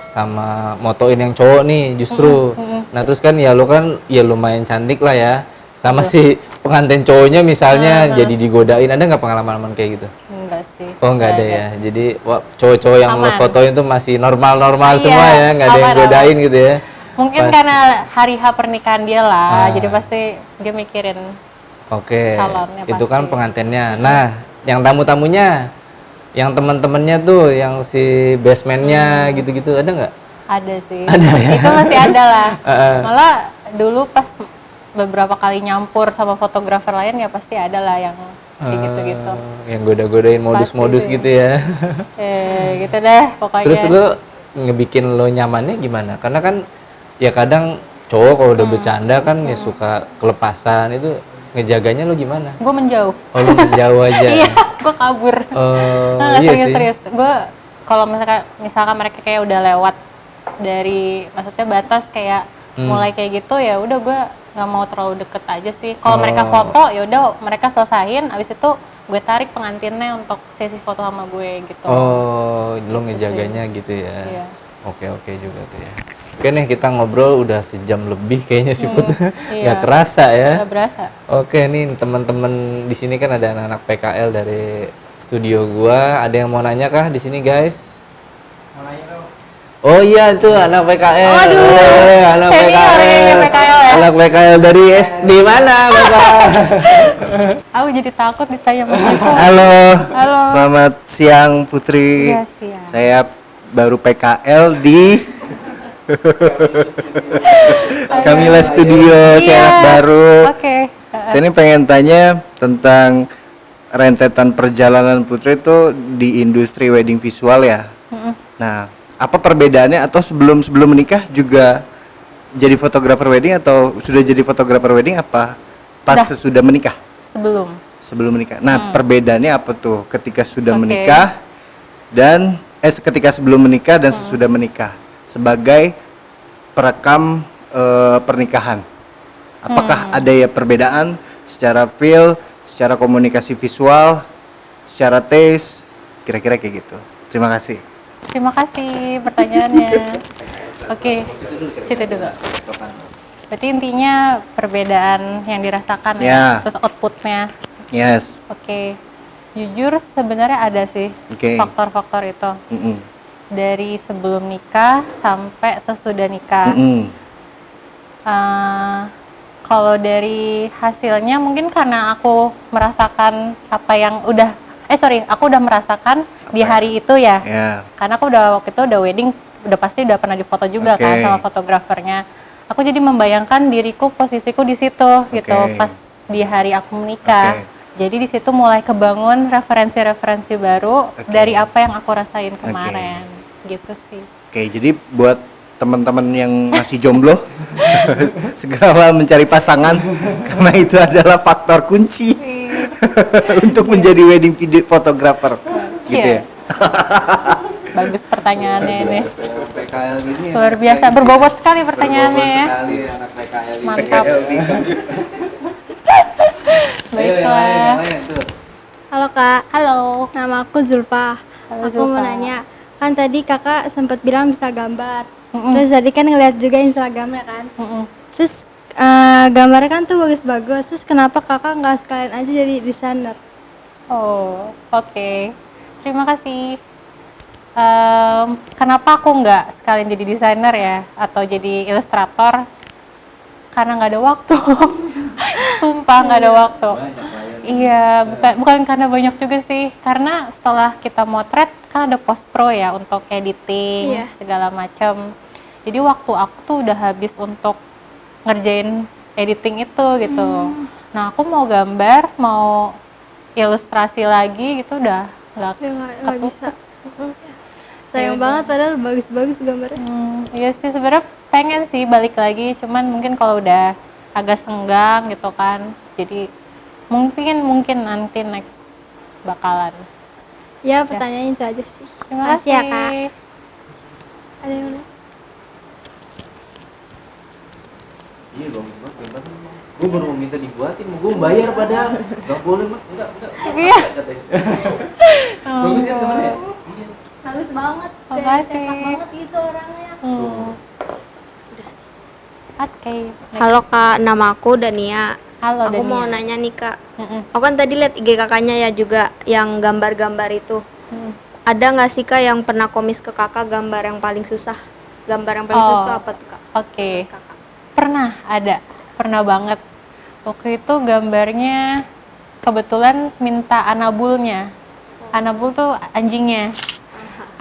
sama motoin yang cowok nih justru. Nah terus kan ya lo kan ya lumayan cantik lah ya. Sama si pengantin cowoknya misalnya jadi digodain, ada nggak pengalaman kayak gitu? Enggak sih. Oh nggak ada ya. Jadi cowok-cowok yang lo fotoin tuh masih normal-normal semua ya, nggak ada yang godain gitu ya. Mungkin karena hari H pernikahan dia lah, jadi pasti dia mikirin calonnya itu pasti. kan pengantinnya. Nah yang tamu-tamunya, yang teman-temannya tuh, yang si basementnya gitu-gitu ada nggak? Ada sih. Ada ya? Itu masih ada lah. Malah dulu pas beberapa kali nyampur sama fotografer lain ya pasti ada lah yang kayak gitu-gitu. Yang goda-godain modus-modus gitu ya. Gitu deh pokoknya. Terus lo ngebikin lo nyamannya gimana? Karena kan ya kadang cowok kalau udah bercanda kan ya suka kelepasan, itu ngejaganya lo gimana? Gue menjauh. Oh lo menjauh aja? Iya, gue kabur. Iya serius. Gue kalau misalkan mereka kayak udah lewat dari maksudnya batas kayak mulai kayak gitu ya udah gue nggak mau terlalu deket aja sih. Kalau mereka foto ya udah mereka selesain, abis itu gue tarik pengantinnya untuk sesi foto sama gue gitu. Oh, lo ngejaganya gitu ya? Iya. Oke juga tuh ya. Oke nih kita ngobrol udah sejam lebih kayaknya sih Put. Nggak kerasa ya? Nggak berasa. Oke nih teman-teman di sini kan ada anak-anak PKL dari studio gua. Ada yang mau nanya kah di sini guys? Mau nanya dong. Oh iya tuh anak PKL. Aduh, anak PKL. Ya? Anak PKL dari SD mana Bapak? Aku jadi takut ditanya sama Halo. Halo. Selamat siang Putri. Iya, siang. Saya baru PKL di Camilla Studio, saya anak baru. Saya ini pengen tanya tentang rentetan perjalanan Putri itu di industri wedding visual ya. Nah, apa perbedaannya, atau sebelum menikah juga jadi fotografer wedding, atau sudah jadi fotografer wedding apa pas sesudah menikah? Sebelum menikah. Nah, perbedaannya apa tuh ketika sudah menikah dan ketika sebelum menikah dan sesudah menikah sebagai perekam pernikahan? Apakah ada ya perbedaan secara feel, secara komunikasi visual, secara taste, kira-kira kayak gitu. Terima kasih. Terima kasih pertanyaannya. Oke, situ dulu. Berarti intinya perbedaan yang dirasakan ya, terus outputnya. Yes. Oke. Jujur sebenarnya ada sih faktor-faktor itu. Dari sebelum nikah sampai sesudah nikah. Kalau dari hasilnya mungkin karena aku merasakan apa yang aku udah merasakan di hari itu ya. Karena aku waktu itu udah wedding, udah pasti udah pernah difoto juga kan sama fotografernya. Aku jadi membayangkan diriku, posisiku di situ gitu pas di hari aku menikah. Jadi di situ mulai kebangun referensi-referensi baru dari apa yang aku rasain kemarin. Gitu sih. Oke, jadi buat teman-teman yang masih jomblo segeralah mencari pasangan karena itu adalah faktor kunci untuk menjadi wedding video photographer gitu ya. Bagus pertanyaannya ini. Luar biasa, berbobot sekali pertanyaannya ya. Mantap. Baiklah. Halo Kak. Halo. Nama aku Zulfa. Aku mau nanya, kan tadi Kakak sempat bilang bisa gambar. Terus tadi kan ngeliat juga Instagramnya kan. Terus gambarnya kan tuh bagus-bagus. Terus kenapa Kakak nggak sekalian aja jadi desainer? Oh, oke. Terima kasih. Kenapa aku nggak sekalian jadi desainer ya, atau jadi ilustrator? Karena nggak ada waktu. Sumpah. sumpah nggak ada waktu. Iya, bukan karena banyak juga sih, karena setelah kita motret kan ada post pro ya untuk editing segala macam. Jadi waktu aku tuh udah habis untuk ngerjain editing itu gitu. Nah aku mau gambar, mau ilustrasi lagi gitu udah nggak bisa. Sayang banget padahal bagus-bagus gambarnya. Iya sih sebenarnya pengen sih balik lagi, cuman mungkin kalau udah agak senggang gitu kan, jadi mungkin nanti next bakalan. Ya pertanyaannya itu aja sih. Terima kasih ya Kak. Ada yang mana? Iya bagus banget gambarnya. Gue baru mau minta dibuatin, mau gue bayar padahal nggak boleh mas, enggak. Iya. Bagus kan gambarnya? Iya. Bagus banget. Makasih. Cetak banget gitu orangnya. Oke. Halo Kak, nama aku Dania. Halo Aku Dania. mau nanya nih Kak. Aku kan tadi lihat IG kakaknya ya juga yang gambar-gambar itu. Ada nggak sih Kak yang pernah komis ke kakak gambar yang paling susah? Gambar yang paling susah apa tuh Kak? Oke. Kakak. Pernah banget. Waktu itu gambarnya kebetulan minta anabulnya. Anabul tuh anjingnya.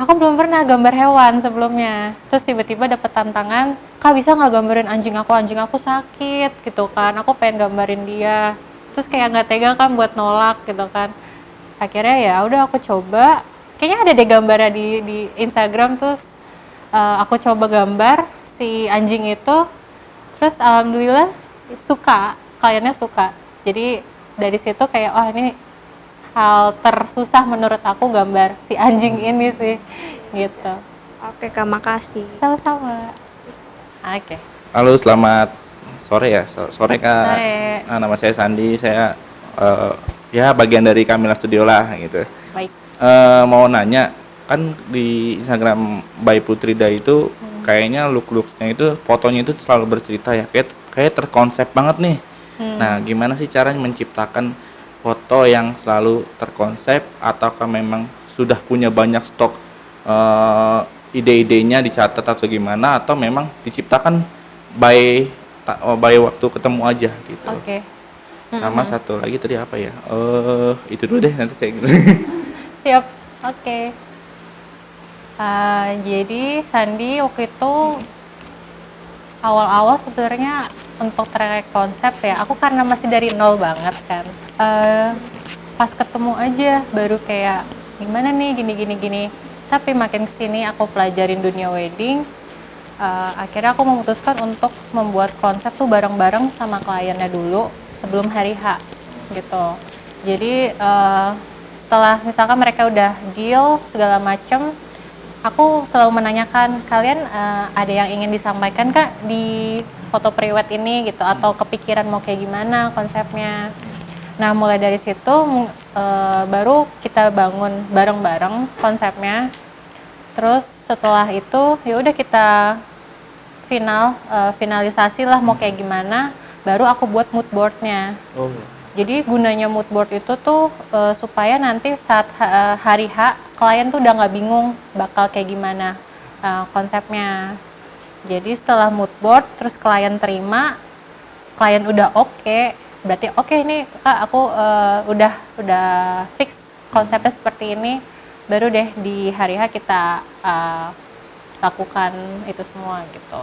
Aku belum pernah gambar hewan sebelumnya. Terus tiba-tiba dapet tantangan, Kak bisa nggak gambarin anjing aku sakit gitu kan. Aku pengen gambarin dia. Terus kayak nggak tega kan buat nolak gitu kan. Akhirnya ya udah aku coba. Kayaknya ada deh gambarnya di Instagram, terus aku coba gambar si anjing itu. Terus alhamdulillah kliennya suka. Jadi dari situ kayak ini hal tersusah menurut aku gambar si anjing ini sih gitu. Oke Kak, makasih. Sama-sama. Oke. Halo, selamat sore ya. Sore Kak. Sore. Nama saya Sandi. Saya ya bagian dari Kamila Studio lah gitu. Baik. Mau nanya, kan di Instagram by Putrida itu kayaknya look-looknya itu fotonya itu selalu bercerita ya. Kayak terkonsep banget nih. Nah, gimana sih caranya menciptakan foto yang selalu terkonsep, ataukah memang sudah punya banyak stok ide-idenya dicatat atau gimana, atau memang diciptakan by waktu ketemu aja gitu. Oke. Sama satu lagi tadi apa ya? Itu dulu deh, nanti saya gitu. Siap. Oke. Jadi Sandi waktu itu awal-awal sebenarnya untuk track konsep ya, aku karena masih dari nol banget kan. Pas ketemu aja baru kayak gimana nih gini. Tapi makin kesini aku pelajarin dunia wedding, akhirnya aku memutuskan untuk membuat konsep tuh bareng-bareng sama kliennya dulu sebelum hari H gitu. Jadi setelah misalkan mereka udah deal segala macem, aku selalu menanyakan, kalian ada yang ingin disampaikan Kak di foto pre-wed ini gitu, atau kepikiran mau kayak gimana konsepnya. Nah mulai dari situ baru kita bangun bareng-bareng konsepnya. Terus setelah itu ya udah kita finalisasi lah mau kayak gimana, baru aku buat mood boardnya. Jadi gunanya mood board itu tuh supaya nanti saat hari H klien tuh udah nggak bingung bakal kayak gimana konsepnya. Jadi setelah mood board terus klien terima, klien udah oke, berarti oke nih Kak aku udah fix konsepnya seperti ini, baru deh di hari H kita lakukan itu semua gitu.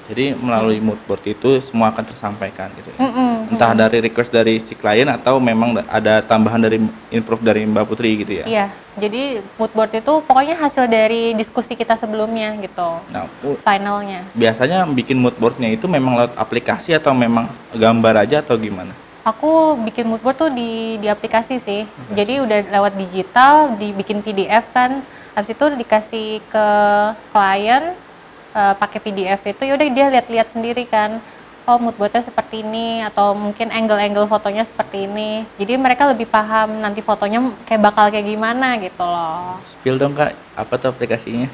Jadi melalui mood board itu semua akan tersampaikan gitu ya. Entah dari request dari si klien atau memang ada tambahan dari improve dari Mbak Putri gitu ya. Iya, jadi mood board itu pokoknya hasil dari diskusi kita sebelumnya gitu. Nah, Finalnya. biasanya bikin mood boardnya itu memang lewat aplikasi atau memang gambar aja atau gimana? Aku bikin mood board tuh di aplikasi sih. Jadi udah lewat digital, dibikin PDF kan. Habis itu dikasih ke klien pakai PDF itu, yaudah dia lihat-lihat sendiri kan. Oh mood boardnya seperti ini, atau mungkin angle-angle fotonya seperti ini. Jadi mereka lebih paham nanti fotonya kayak bakal kayak gimana gitu loh. Spill dong Kak, apa tuh aplikasinya?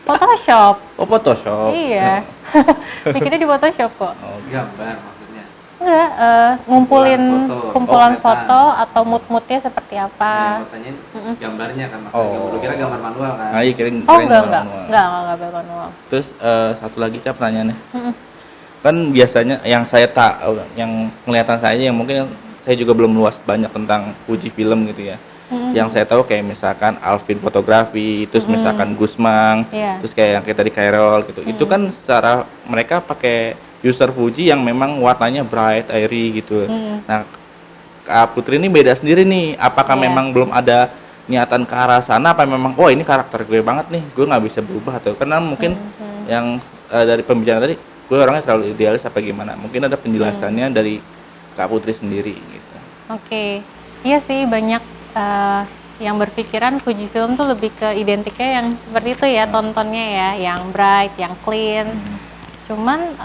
Photoshop. Oh Photoshop. Iya. Bikinnya di Photoshop kok. Oh, Gambar maksudnya. Enggak, ngumpulin kumpulan Kumpulan foto. foto atau mood-moodnya seperti apa. Katanya gambarnya kan maksudnya. Lu kira gambar manual kan? Ah, iya, kirain Oh gambar enggak manual. manual. Terus satu lagi Kak pertanyaannya. Kan biasanya yang saya tahu, yang kelihatan saya yang mungkin saya juga belum luas banyak tentang Fuji Film gitu ya. Yang saya tahu kayak misalkan Alvin Fotografi, terus misalkan Gusmang, Iya. terus kayak yang kita di Kairol gitu. Itu kan secara mereka pakai user Fuji yang memang warnanya bright, airy gitu. Nah, Kak Putri ini beda sendiri nih. Apakah Iya. memang belum ada niatan ke arah sana? Apa memang, oh ini karakter gue banget nih, gue nggak bisa berubah atau karena mungkin yang dari pembicaraan tadi, gue orangnya terlalu idealis apa gimana? Mungkin ada penjelasannya dari Kak Putri sendiri gitu. Oke, iya sih banyak yang berpikiran Fujifilm tuh lebih ke identiknya yang seperti itu ya, tontonnya ya, yang bright, yang clean. Cuman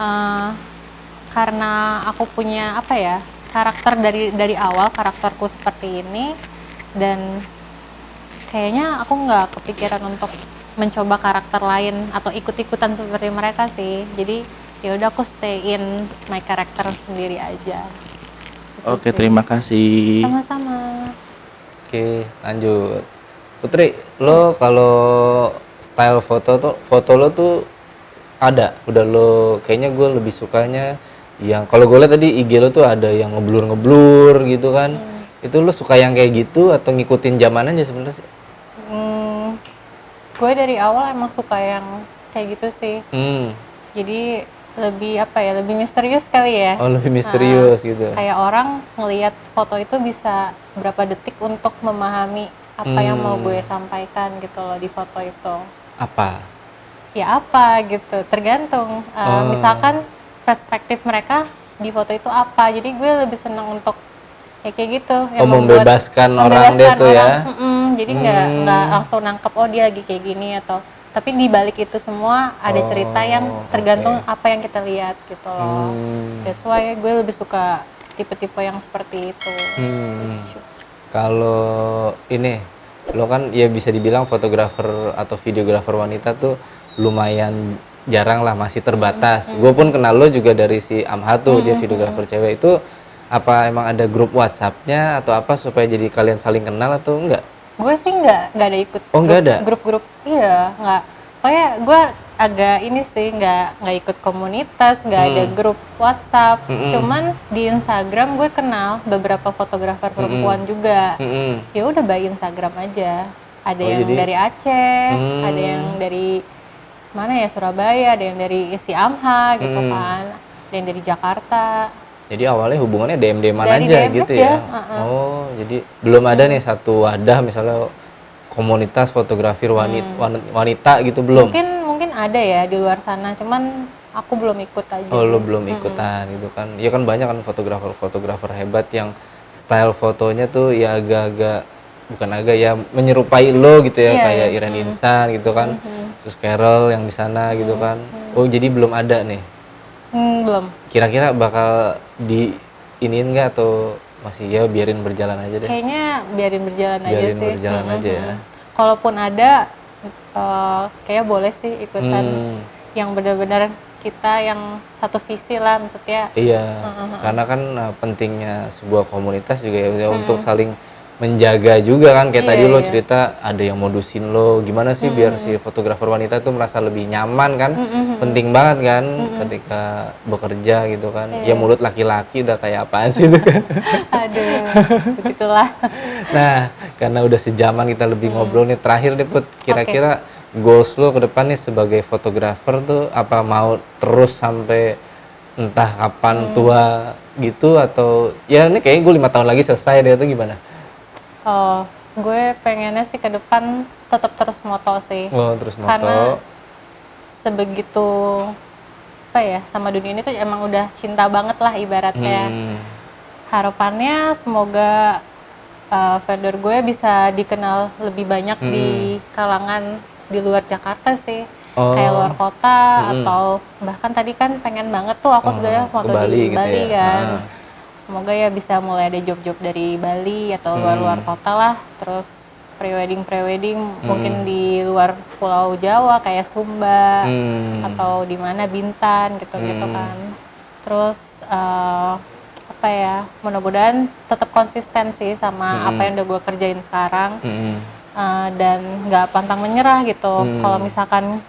karena aku punya apa ya, karakter dari awal, karakterku seperti ini, dan kayaknya aku nggak kepikiran untuk mencoba karakter lain atau ikut-ikutan seperti mereka sih. Jadi ya udah aku stay in my character sendiri aja. Gitu Oke, sih. terima kasih. Sama-sama. Oke, lanjut. Putri, lo kalau style foto lo tuh ada, udah lo kayaknya gue lebih sukanya yang kalau gue lihat tadi IG lo tuh ada yang ngeblur gitu kan. Itu lo suka yang kayak gitu atau ngikutin zaman aja sebenarnya sih? Gue dari awal emang suka yang kayak gitu sih. Jadi lebih apa ya, lebih misterius kali ya. Oh, lebih misterius gitu. Kayak orang ngelihat foto itu bisa berapa detik untuk memahami apa yang mau gue sampaikan gitu loh di foto itu. Apa? Ya apa gitu, tergantung. Misalkan perspektif mereka di foto itu apa. Jadi gue lebih senang untuk ya kayak gitu. yang membebaskan orang dia tuh ya. Jadi nggak langsung nangkep oh dia lagi kayak gini atau tapi di balik itu semua ada cerita yang tergantung apa yang kita lihat gitu loh. That's why gue lebih suka tipe-tipe yang seperti itu. Kalau ini, lo kan ya bisa dibilang fotografer atau videografer wanita tuh lumayan jarang lah, masih terbatas. Gue pun kenal lo juga dari si Amha tuh, dia videografer cewek. Itu apa emang ada grup WhatsApp-nya atau apa supaya jadi kalian saling kenal atau enggak? Gue sih nggak ada ikut Oh, nggak ada? grup-grup, iya nggak. Pokoknya gue agak ini sih nggak ikut komunitas, nggak ada grup WhatsApp. Cuman di Instagram gue kenal beberapa fotografer perempuan juga. Ya udah by Instagram aja. Ada yang dari Aceh, ada yang dari mana ya, Surabaya, ada yang dari si Amha gitu kan, ada yang dari Jakarta. Jadi awalnya hubungannya DM-DM-an Dari aja DM gitu aja, ya? Oh, jadi belum ada nih satu wadah misalnya komunitas fotografi wanita gitu, belum? Mungkin ada ya di luar sana, cuman aku belum ikut aja. Oh, lo belum ikutan gitu kan? Ya kan banyak kan fotografer hebat yang style fotonya tuh ya agak-agak, bukan agak ya, menyerupai lo gitu ya, kayak Iren Insan gitu kan, terus Carol yang di sana gitu kan. Oh, jadi belum ada nih? Belum. Kira-kira bakal iniin nggak atau masih ya biarin berjalan aja deh? Kayaknya biarin berjalan aja Biarin sih. berjalan aja ya. Kalaupun ada, kayak boleh sih ikutan yang benar-benar kita yang satu visi lah, maksudnya. Iya, karena kan pentingnya sebuah komunitas juga ya untuk saling menjaga juga kan, kayak tadi lo cerita ada yang modusin lo, gimana sih biar si fotografer wanita tuh merasa lebih nyaman kan, penting banget kan ketika bekerja gitu kan. Ya mulut laki-laki udah kayak apaan sih itu kan. Aduh, begitulah. Nah, karena udah sejaman kita lebih ngobrol nih, terakhir deh Put, kira-kira goals lo ke depan nih sebagai fotografer tuh apa mau terus sampai entah kapan tua gitu, atau ya ini kayaknya gue 5 tahun lagi selesai deh, itu gimana? Oh, gue pengennya sih ke depan tetap terus moto sih. Oh, terus moto. Karena sebegitu apa ya, sama dunia ini tuh emang udah cinta banget lah ibaratnya. Harapannya semoga vendor gue bisa dikenal lebih banyak di kalangan di luar Jakarta sih. Kayak luar kota atau bahkan tadi kan pengen banget tuh aku sebenarnya foto di gitu Bali ya. kan. Semoga ya bisa mulai ada job-job dari Bali atau luar kota lah. Terus pre-wedding mungkin di luar Pulau Jawa kayak Sumba atau di mana Bintan gitu-gitu kan. Terus apa ya, mudah-mudahan tetap konsisten sih sama apa yang udah gue kerjain sekarang. Dan nggak pantang menyerah gitu. Kalau misalkan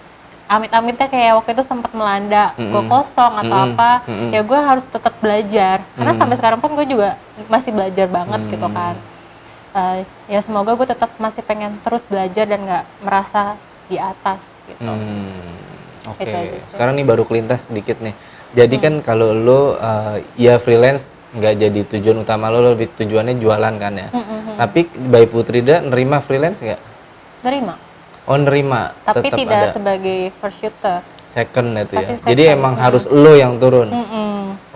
amit-amitnya kayak waktu itu sempat melanda gue kosong atau apa, ya gue harus tetap belajar karena sampai sekarang pun gue juga masih belajar banget gitu kan. Ya semoga gue tetap masih pengen terus belajar dan nggak merasa di atas gitu. Oke. Itu aja sih. Sekarang nih baru kelintas sedikit nih. Jadi kan kalau lo ya freelance nggak jadi tujuan utama lo, lebih tujuannya jualan kan ya. Tapi by Putrida nerima freelance nggak? Nerima. Oh nerima. Tapi tetap tidak ada sebagai first shooter. second itu ya. Pasti Jadi second. emang harus lo yang turun.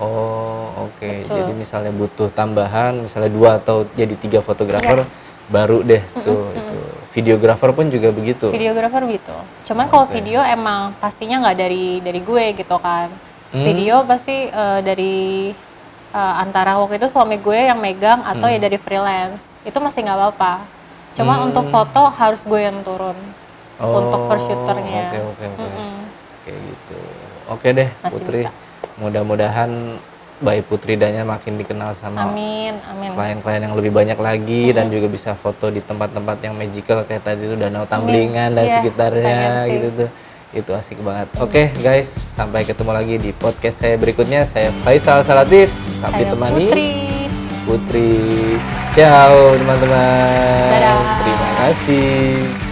Oh oke. Betul. Jadi misalnya butuh tambahan, misalnya 2 atau jadi 3 fotografer, baru deh tuh itu. Videografer pun juga begitu. Videografer gitu. Cuman kalau video emang pastinya nggak dari gue gitu kan. Video pasti dari antara waktu itu suami gue yang megang atau ya dari freelance. Itu masih nggak apa-apa. Cuma untuk foto harus gue yang turun. Untuk first shooternya. Oke. Kayak gitu. Oke deh Masih Putri. bisa. Mudah-mudahan By Putridanya makin dikenal sama Amin. klien-klien yang lebih banyak lagi dan juga bisa foto di tempat-tempat yang magical kayak tadi itu Danau Tamblingan dan Iya, sekitarnya pengen sih. gitu tuh. Itu asik banget. Oke guys, sampai ketemu lagi di podcast saya berikutnya. Saya Faisal Salatif, Saya ditemani Putri. Putri. Ciao teman-teman. Dadah. Terima kasih.